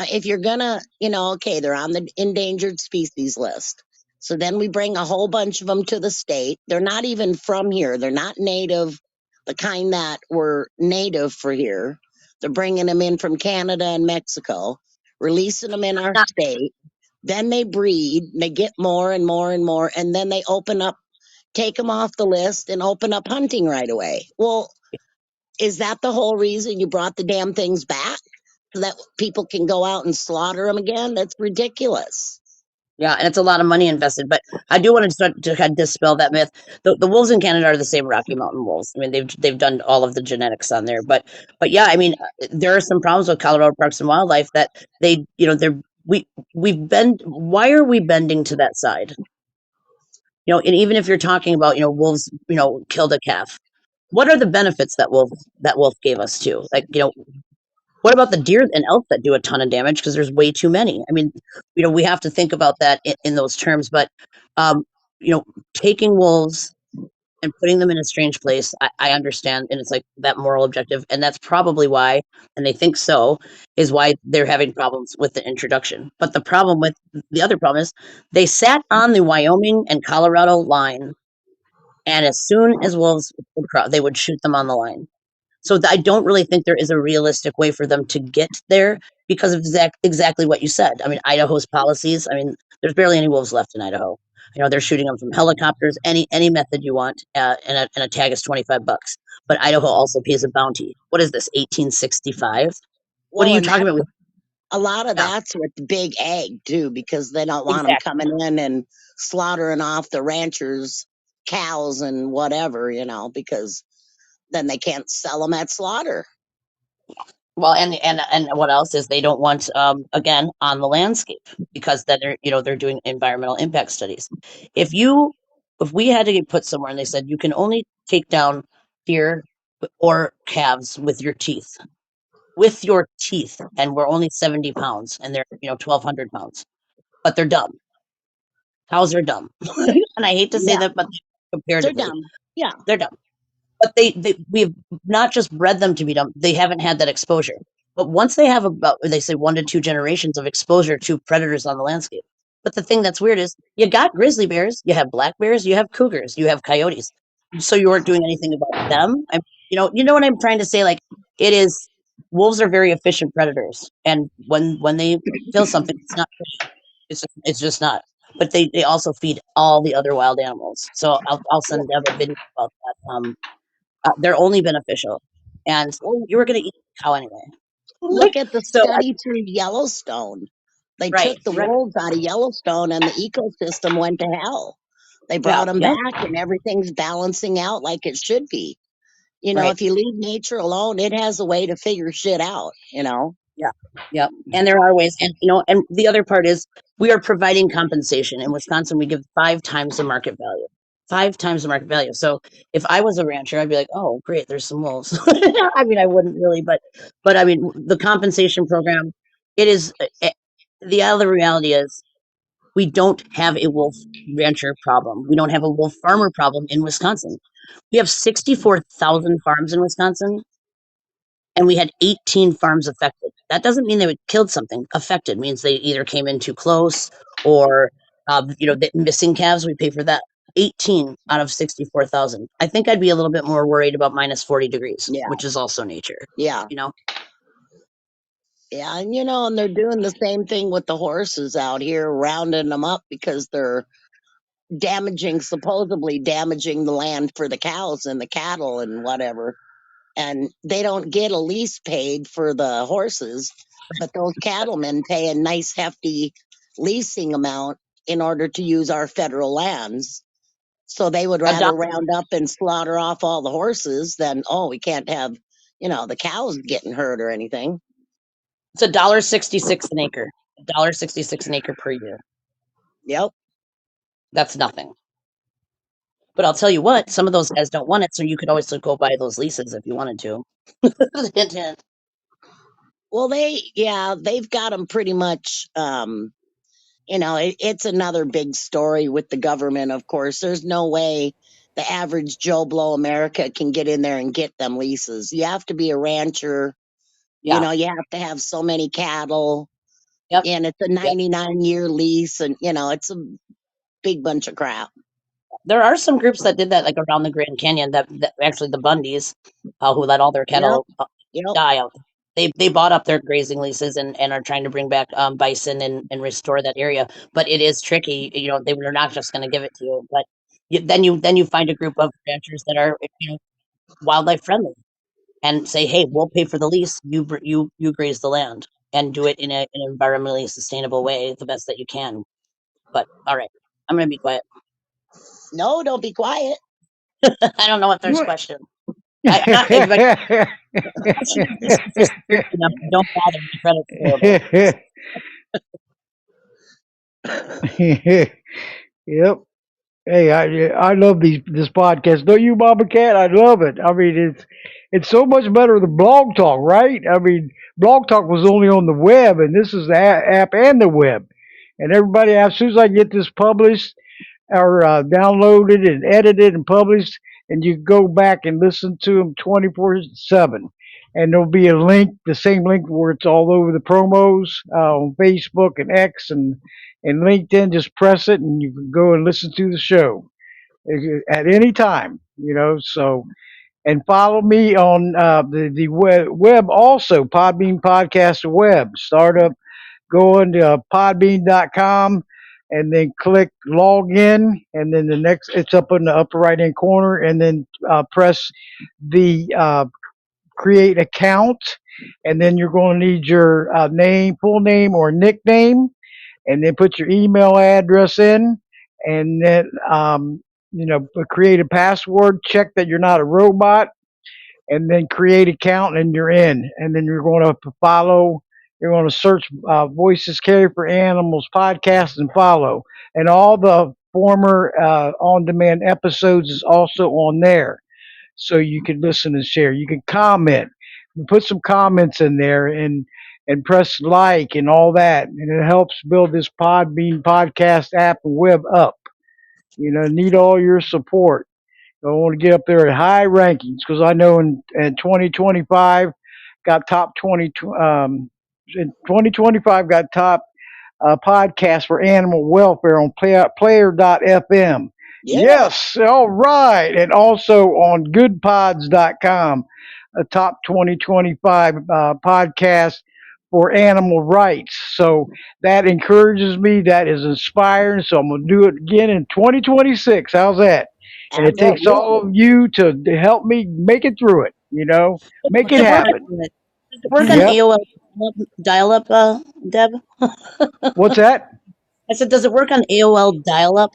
If you're gonna, okay, they're on the endangered species list. So then we bring a whole bunch of them to the state. They're not even from here. They're not native, the kind that were native for here. They're bringing them in from Canada and Mexico, releasing them in our Not, state. Then they breed, they get more and more and more, and then they open up, take them off the list and open up hunting right away. Well, is that the whole reason you brought the damn things back? So that people can go out and slaughter them again? That's ridiculous. yeah, and it's a lot of money invested. But I do want to start to kind of dispel that myth. The wolves in Canada are the same Rocky Mountain wolves. I mean, they've done all of the genetics on there. But yeah, I mean, there are some problems with Colorado Parks and Wildlife that they're we've been. Why are we bending to that side? And even if you're talking about, wolves, killed a calf. What are the benefits that wolf gave us too? Like, what about the deer and elk that do a ton of damage because there's way too many? I mean, we have to think about that in those terms. But, um, taking wolves and putting them in a strange place, I understand, and it's like that moral objective, and that's probably why, and they think so, is why they're having problems with the introduction. But the other problem is they sat on the Wyoming and Colorado line, and as soon as wolves would cross, they would shoot them on the line. So I don't really think there is a realistic way for them to get there because of exactly what you said. I mean, Idaho's policies. I mean, there's barely any wolves left in Idaho. They're shooting them from helicopters, any method you want, and a tag is $25. But Idaho also pays a bounty. What is this? 1865? What are Well, you and talking that about? a lot of Yeah, that's with the big egg too, because they don't want them exactly. coming in and slaughtering off the ranchers' cows and whatever, because then they can't sell them at slaughter. Well, and what else is they don't want, again, on the landscape, because then they're doing environmental impact studies. If we had to get put somewhere and they said you can only take down deer or calves with your teeth, and we're only 70 pounds, and they're 1,200 pounds, but they're dumb. Cows are dumb, and I hate to say Yeah, that, but they're comparatively, dumb. Yeah, they're dumb. But we've not just bred them to be dumb, they haven't had that exposure. But once they have about, they say, 1 to 2 generations of exposure to predators on the landscape. But the thing that's weird is you got grizzly bears, you have black bears, you have cougars, you have coyotes. So you weren't doing anything about them. You know what I'm trying to say? Like, it is, wolves are very efficient predators, and when they kill something, it's not pretty. It's just not. But they also feed all the other wild animals. So I'll send Deb a video about that. They're only beneficial, and well, you were going to eat a cow anyway. Like, look at the so, study through Yellowstone. They right, took the right, wolves out of Yellowstone and the ecosystem went to hell. They yeah, brought them yeah, back and everything's balancing out like it should be. right, If you leave nature alone, it has a way to figure shit out. yeah, yeah. And there are ways, and and the other part is we are providing compensation in Wisconsin. We give 5 times the market value. 5 times the market value. So if I was a rancher, I'd be like, "Oh, great, there's some wolves." I mean, I wouldn't really, but I mean, the compensation program. It is. The other reality is we don't have a wolf rancher problem. We don't have a wolf farmer problem in Wisconsin. We have 64,000 farms in Wisconsin, and we had 18 farms affected. That doesn't mean they would killed something. Affected means they either came in too close, or, the missing calves, we pay for that. 18 out of 64,000. I think I'd be a little bit more worried about -40 degrees, Yeah, which is also nature, yeah, you know? yeah. And they're doing the same thing with the horses out here, rounding them up because they're supposedly damaging the land for the cows and the cattle and whatever. And they don't get a lease paid for the horses, but those cattlemen pay a nice hefty leasing amount in order to use our federal lands. So they would rather Adopt. round up and slaughter off all the horses than, oh, we can't have the cows getting hurt or anything. It's $1.66 an acre. $1.66 an acre per year. Yep. That's nothing. But I'll tell you what, some of those guys don't want it, so you could always go buy those leases if you wanted to. Hint, hint. Well, they've got them pretty much. It's another big story with the government, of course. There's no way the average Joe Blow America can get in there and get them leases. You have to be a rancher. Yeah. You have to have so many cattle, Yep. and it's a Yep. 99-year lease, and it's a big bunch of crap. There are some groups that did that, like around the Grand Canyon. That actually the Bundys, who let all their Yep. cattle Yep. die out. They bought up their grazing leases and are trying to bring back bison and restore that area. But it is tricky. They're not just going to give it to you. But then you find a group of ranchers that are wildlife friendly and say, hey, we'll pay for the lease. You graze the land and do it in an environmentally sustainable way, the best that you can. But all right, I'm going to be quiet. No, don't be quiet. I don't know if there's What? questions. If a question exists if you're serious enough, don't bother. My credit's terrible. Yep. Hey, I love this podcast. Don't you, Mama Cat? I love it. I mean, it's so much better than Blog Talk, right? I mean, Blog Talk was only on the web, and this is the app and the web. And everybody, as soon as I get this published or downloaded and edited and published, and you go back and listen to them 24/7. And there'll be a link, the same link where it's all over the promos on Facebook and X and LinkedIn. Just press it, and you can go and listen to the show at any time. So and follow me on the web also, Podbean Podcast Web Startup. Go into podbean.com and then click log in, and then the next it's up in the upper right hand corner, and then press the create account, and then you're going to need your full name or nickname, and then put your email address in, and then create a password, check that you're not a robot, and then create account, and you're in. And then you're going to follow. You're going to search Voices Carry for Animals podcast and follow. And all the former on-demand episodes is also on there, so you can listen and share. You can comment. You put some comments in there and press like and all that, and it helps build this Podbean podcast app and web up. Need all your support. I want to get up there at high rankings because I know in 2025 got top 20 in 2025 got top podcast for animal welfare on player.fm. Yeah. Yes, all right. And also on goodpods.com, a top 2025 podcast for animal rights. So that encourages me. That is inspiring. So I'm going to do it again in 2026. How's that? And it takes all of you to help me make it through it, make Does it it work? happen. Does it work on Yep. AOL dial-up, Deb? What's that? I said, does it work on AOL dial-up?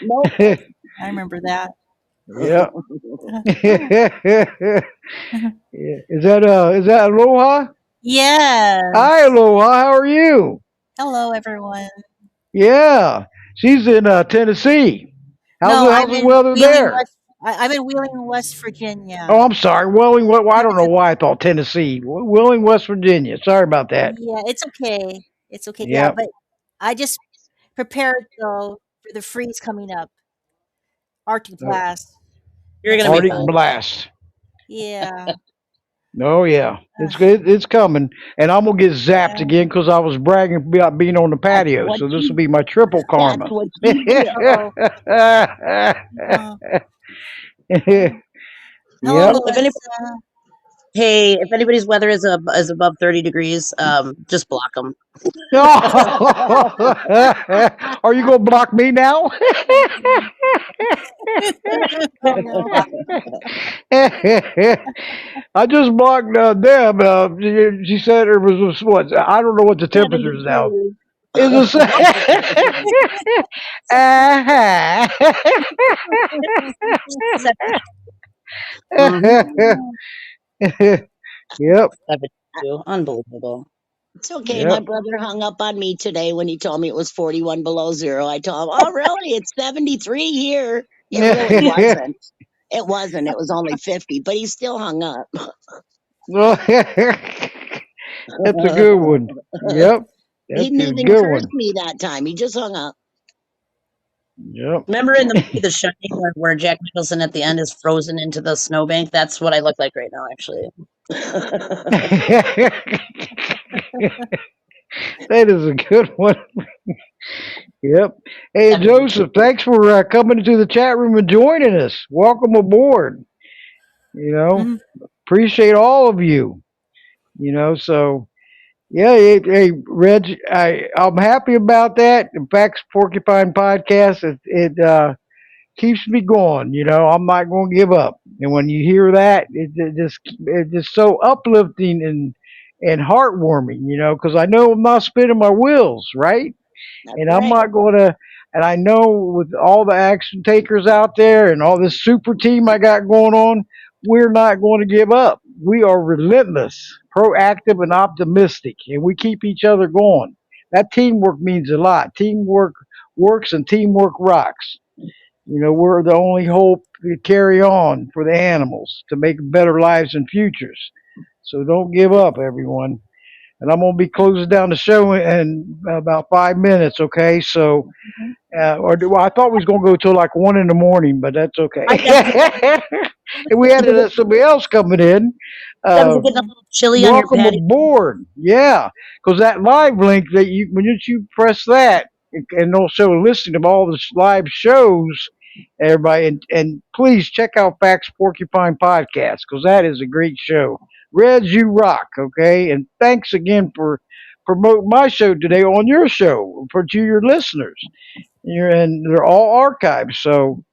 Nope. I remember that. Yeah. Is that Aloha? Yes. Hi, Aloha. How are you? Hello, everyone. Yeah. She's in Tennessee. No, How's I'm the in weather Wheeling, there? West. I'm in Wheeling, West Virginia. Oh, I'm sorry. Welling. I don't know why I thought Tennessee. Welling, West Virginia. Sorry about that. Yeah, it's okay. It's okay. Yeah, Yep. but I just prepared though for the freeze coming up. Arctic blast You're next going to be Arctic fine. weekend. blast. Yeah. Oh yeah, it's Uh, good. It's coming, and I'm gonna get zapped yeah. again because I was bragging about being on the That's patio. what So this will you. be my triple That's karma. what you get. Uh-oh. Uh, uh, hello, Yep. If any, Melissa. hey, if anybody's weather is above 30 degrees, just block them. Are you gonna block me now? Oh no. I just blocked Deb. She said it was what? I don't know what the temperature is now. 72. Is a Mhm. Yep. 72. Unbelievable. It's okay. My Yep. brother hung up on me today when he told me it was 41 below zero. I told him, "Oh, really? It's 73 here." It really wasn't. It wasn't. It was only 50, but he still hung up. That's a good one. Yep. He That's didn't a even good curse one. me that time. He just hung up. Yep. Remember in the movie The Shining where Jack Nicholson at the end is frozen into the snowbank? That's what I look like right now, actually. That is a good one. Yep. Hey, 72. Joseph, thanks for coming into the chat room and joining us. Welcome aboard. You know, Mhm. appreciate all of you. So yeah, hey, Reg, I'm happy about that. In fact, Porcupine Podcast, it keeps me going. I'm not going to give up. And when you hear that, it's just so uplifting and heartwarming. Because I know I'm not spinning my wheels, right? That's And I'm right. not going to. And I know with all the action takers out there and all this super team I got going on, we're not going to give up. We are relentless, proactive, and optimistic, and we keep each other going. That teamwork means a lot. Teamwork works and teamwork rocks. We're the only hope to carry on for the animals to make better lives and futures. So don't give up, everyone. And I'm going to be closing down the show in about 5 minutes, okay? So, I thought we was going to go till like 1 in the morning, but that's okay. I got you. And we had somebody else coming in. That was Uh, getting a little chilly on your Welcome patio. aboard. Yeah, because that live link that when you press that, and also listen to all the live shows, everybody, and please check out Facts Porcupine Podcast because that is a great show. Reds, you rock. Okay, and thanks again for promoting my show today on your show for to your listeners. And they're all archived, so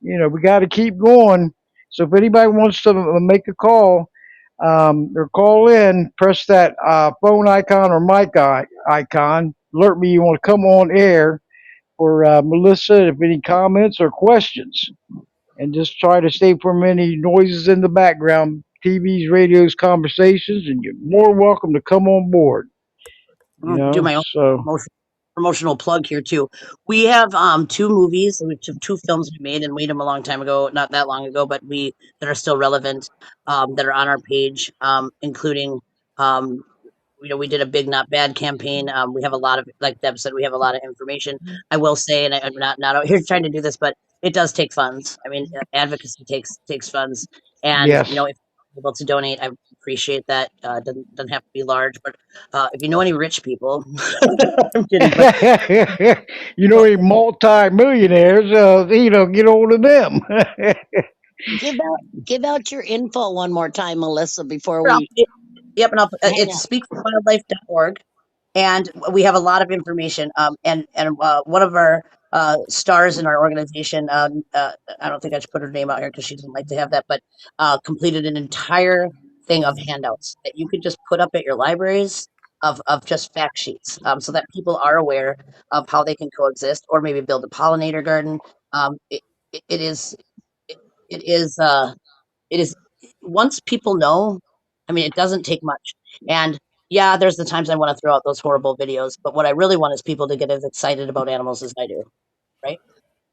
we got to keep going. So if anybody wants to make a call, or call in, press that phone icon or mic icon. Alert me you want to come on air for Melissa if any comments or questions. And just try to stay from any noises in the background, TVs, radios, conversations, and you're more welcome to come on board. I'm gonna do my own So promotional plug here too. We have two movies, we have two films we made and made them a long time ago, not that long ago, but we that are still relevant, that are on our page, including um we did a big not bad campaign. We have a lot of, like Deb said, we have a lot of information. I will say, and I'm not out here trying to do this, but it does take funds. I mean, advocacy takes funds, and yes. if you're able to donate, I appreciate that. Doesn't have to be large, but if you know any rich people, I'm kidding, but Any multi-millionaires, get hold of them. Give out your info one more time, Melissa, before I'll, we yep, and hang it's up. speakforwildlife.org. And we have a lot of information. And one of our stars in our organization, I don't think I should put her name out here because she doesn't like to have that, but completed an entire thing of handouts that you could just put up at your libraries of just fact sheets, so that people are aware of how they can coexist, or maybe build a pollinator garden. Um, it, it is it, it is it is once people know, I mean, it doesn't take much. And yeah, there's the times I want to throw out those horrible videos, but what I really want is people to get as excited about animals as I do, right?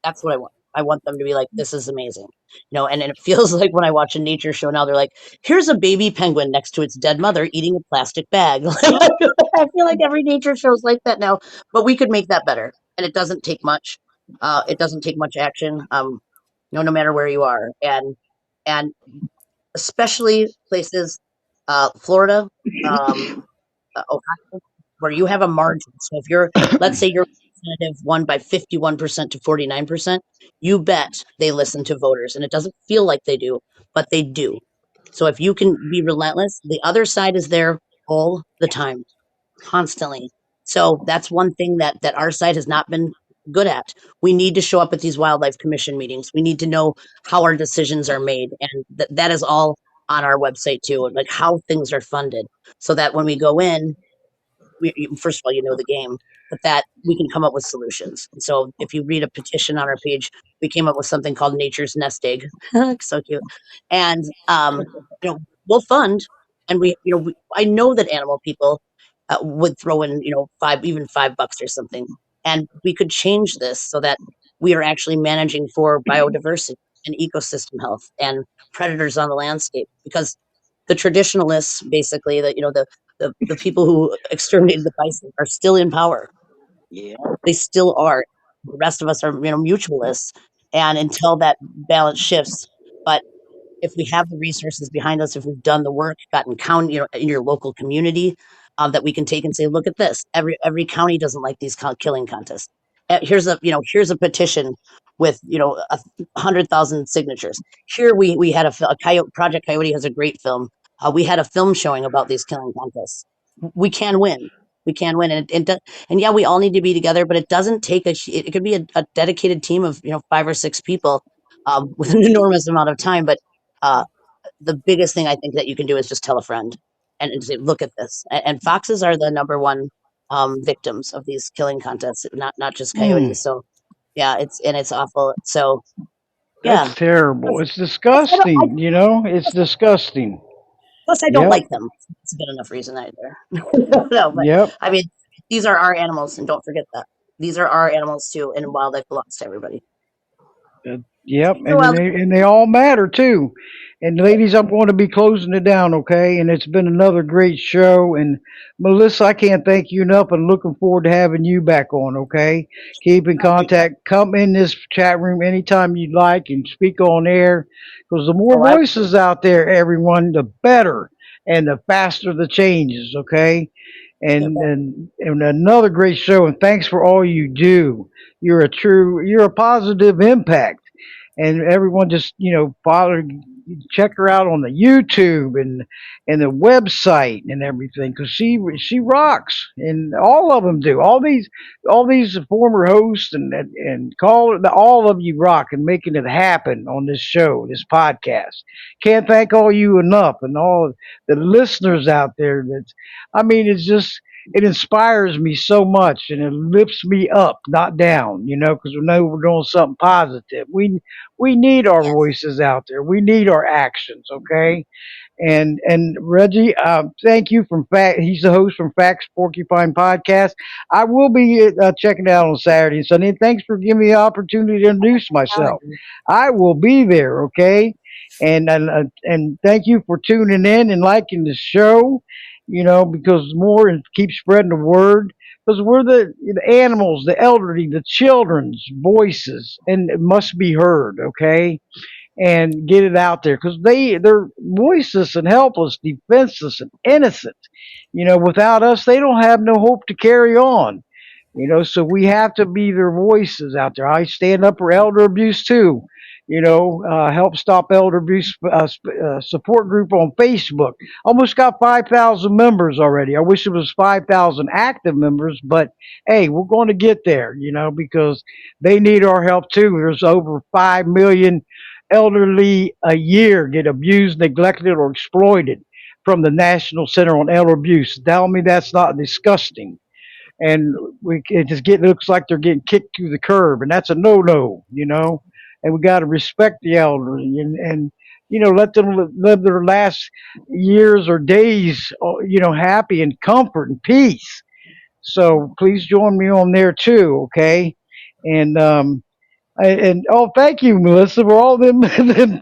That's what I want. I want them to be like, this is amazing. And it feels like when I watch a nature show now, they're like, here's a baby penguin next to its dead mother eating a plastic bag. I feel like every nature show is like that now, but we could make that better. And it doesn't take much. It doesn't take much action, no matter where you are. And especially places, Florida, um, Ohio, where you have a margin. So if let's say your representative won by 51% to 49%, you bet they listen to voters. And it doesn't feel like they do, but they do. So if you can be relentless, the other side is there all the time, constantly. So that's one thing that our side has not been good at. We need to show up at these wildlife commission meetings. We need to know how our decisions are made, and that is all on our website too, like how things are funded, so that when we go in, first of all, you know the game, but that we can come up with solutions. And so if you read a petition on our page, we came up with something called Nature's Nest Egg. So cute. And, we'll fund, and I know that animal people would throw in, even $5 or something. And we could change this so that we are actually managing for biodiversity and ecosystem health and predators on the landscape, because the traditionalists, basically, the people who exterminated the bison are still in power. Yeah. They still are. The rest of us are, mutualists, and until that balance shifts. But if we have the resources behind us, if we've done the work, gotten count, in your local community, that we can take and say, look at this. Every county doesn't like these killing contests. Here's a petition with 100,000 signatures. Here we had a coyote. Project Coyote has a great film. We had a film showing about these killing contests. We can win. We can win, and yeah, we all need to be together. But it doesn't take it could be a dedicated team of 5 or 6 people with an enormous amount of time. But uh, the biggest thing I think that you can do is just tell a friend and say, look at this. And foxes are the number one victims of these killing contests, not just Mm, coyotes. So yeah, it's awful. So that's yeah, terrible. plus, It's plus I don't I, disgusting. It's plus, disgusting. plus I don't Yep. like them. It's a good enough reason either. No, but Yep. I mean, these are our animals, and don't forget that these are our animals too, and wildlife belongs to everybody. Yep, Speaking of and wildlife, they all matter too. And ladies, I'm going to be closing it down, okay? And it's been another great show. And Melissa, I can't thank you enough, and looking forward to having you back on, okay? Keep in contact. Come in this chat room anytime you'd like and speak on air, because the more oh, voices out there, everyone, the better, and the faster the changes, okay? And another great show. And thanks for all you do. You're a positive impact, and everyone just follow, check her out on the YouTube and the website and everything, because she rocks, and all of them do. All these former hosts and call all of you rock and making it happen on this show, this podcast. Can't thank all you enough, and all the listeners out there. It's just, it inspires me so much, and it lifts me up, not down, because we know we're doing something positive. We need our yes, voices out there. We need our actions, okay? And Reggie, thank you from Fact. He's the host from Facts Porcupine Podcast. I will be checking it out on Saturday and Sunday. Thanks for giving me the opportunity to introduce myself. calendar. I will be there, okay? And thank you for tuning in and liking the show. Because more, and keep spreading the word. Because we're the animals, the elderly, the children's voices, and it must be heard, okay? And get it out there, because they're voiceless and helpless, defenseless and innocent. Without us, they don't have no hope to carry on. So we have to be their voices out there. I stand up for elder abuse too. Help stop elder abuse support group on Facebook. Almost got 5,000 members already. I wish it was 5,000 active members, but hey, we're going to get there. Because they need our help too. There's over 5 million elderly a year get abused, neglected, or exploited from the National Center on Elder Abuse. Tell me that's not disgusting. And it just looks like they're getting kicked to the curb, and that's a no. And we got to respect the elderly, and let them live their last years or days, happy and comfort and peace. So please join me on there too, okay? And oh, thank you, Melissa, for all them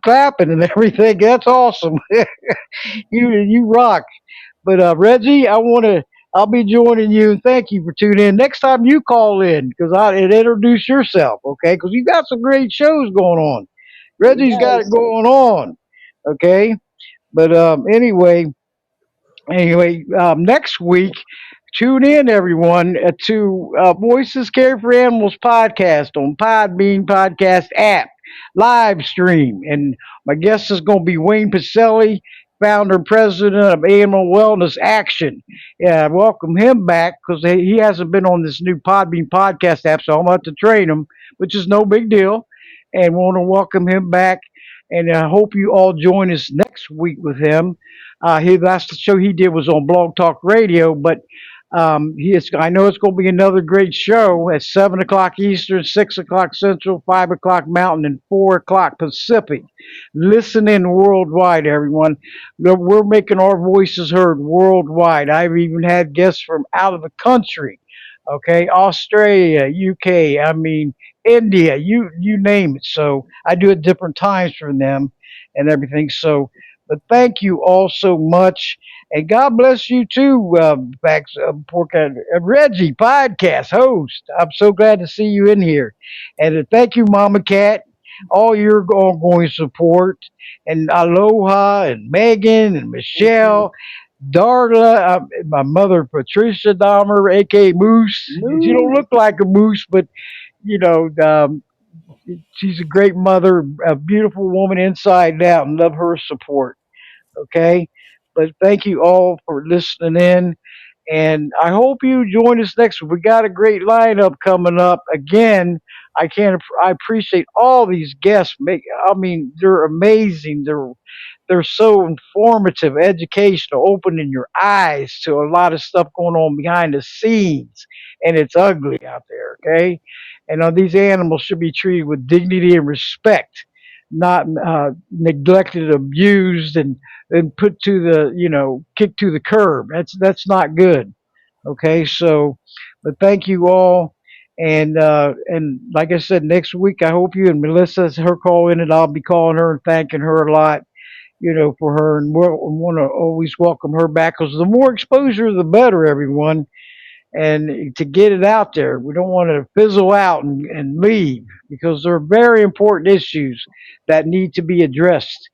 clapping and everything. That's awesome. You rock. But Reggie, I'll be joining you, and thank you for tuning in. Next time you call in, because and introduce yourself, okay? Because you got some great shows going on. He Reggie's got it does. going on, okay? But anyway, next week, tune in, everyone, to Voices Care for Animals podcast on Podbean podcast app, live stream. And my guest is going to be Wayne Pacelli, founder and president of Animal Wellness Action. Yeah, welcome him back, because he hasn't been on this new Podbean podcast app, so I'm going to have to train him, which is no big deal. And want to welcome him back. And I hope you all join us next week with him. His last show he did was on Blog Talk Radio, but I know it's going to be another great show at 7 o'clock Eastern, 6 o'clock Central, 5 o'clock Mountain, and 4 o'clock Pacific. Listen in worldwide, everyone. We're making our voices heard worldwide. I've even had guests from out of the country. Okay, Australia, UK. I mean, India. You name it. So I do it different times for them and everything. So, but thank you all so much. And God bless you too, Reggie, podcast host. I'm so glad to see you in here. And thank you, Mama Cat, all your ongoing support. And Aloha and Megan and Thank you. Michelle, Darla, my mother, Patricia Dahmer, a.k.a. Moose. She don't Moo. look like a moose, but, you know, she's a great mother, a beautiful woman inside and out, and love her support. Okay. But thank you all for listening in. And I hope you join us next week. We got a great lineup coming up. Again, I appreciate all these guests. I mean, they're amazing. They're so informative, educational, opening your eyes to a lot of stuff going on behind the scenes. And it's ugly out there, okay? And these animals should be treated with dignity and respect, not neglected, abused, and put to the, kicked to the curb. That's not good, okay? So, but thank you all. And like I said, next week I hope you and Melissa's her call in, and I'll be calling her and thanking her a lot, for her, and we want to always welcome her back because the more exposure, the better, everyone. And to get it out there, we don't want to fizzle out and leave because they're very important issues that need to be addressed,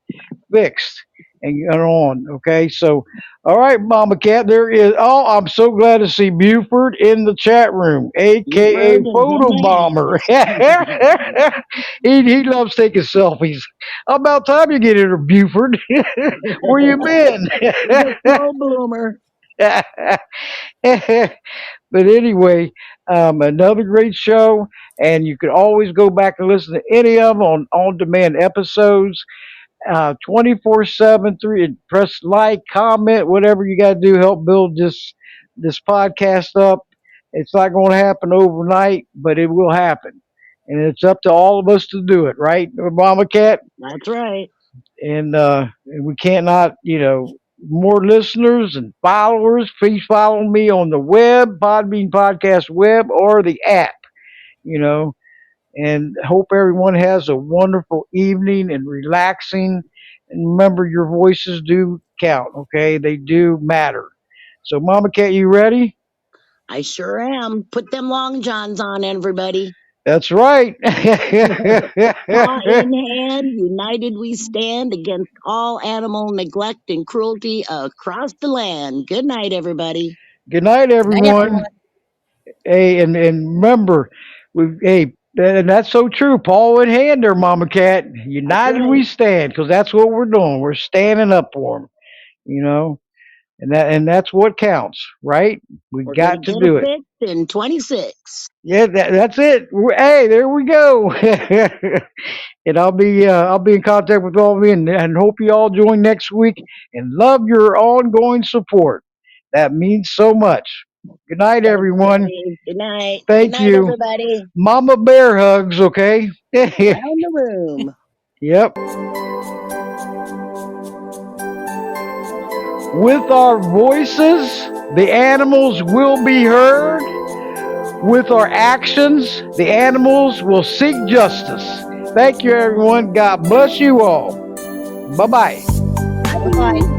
fixed, and get on. Okay, so all right, Mama Cat, there is. Oh, I'm so glad to see Buford in the chat room, aka Buford is in Photo Bomber. the he loves taking selfies. How about time you get here, Buford? Where you house. been? He's a slow bloomer. But anyway, another great show, and you can always go back and listen to any of them on demand episodes. 24/7 3, press like, comment, whatever you got to do, help build this podcast up. It's not going to happen overnight, but it will happen, and it's up to all of us to do it, right, Mama Cat? That's right. And we can't not, more listeners and followers. Please follow me on the web, Podbean Podcast web, or the app. You know, and hope everyone has a wonderful evening and relaxing. And remember, your voices do count, okay? They do matter. So, Mama Cat, you ready? I sure am. Put them long johns on, everybody. That's right. Paw in hand, united we stand against all animal neglect and cruelty across the land. Good night, everybody. Good night, Good night, everyone. everyone. Hey, and remember, and that's so true. Paul in hand there, Mama Cat. That's United right. we stand, because that's what we're doing. We're standing up for them, you know, and that's what counts, right? We We're going to got to get it do it. fixed in 26. Yeah, that's it. Hey, there we go. And I'll be in contact with all of you, and hope you all join next week. And love your ongoing support. That means so much. Good night, Thanks, everyone. Dave. Good night. Good Thank night, you. everybody. Mama Bear hugs, okay? Around the room. Yep. With our voices, the animals will be heard. With our actions, the animals will seek justice. Thank you, everyone. God bless you all. Bye bye. Bye. Bye bye.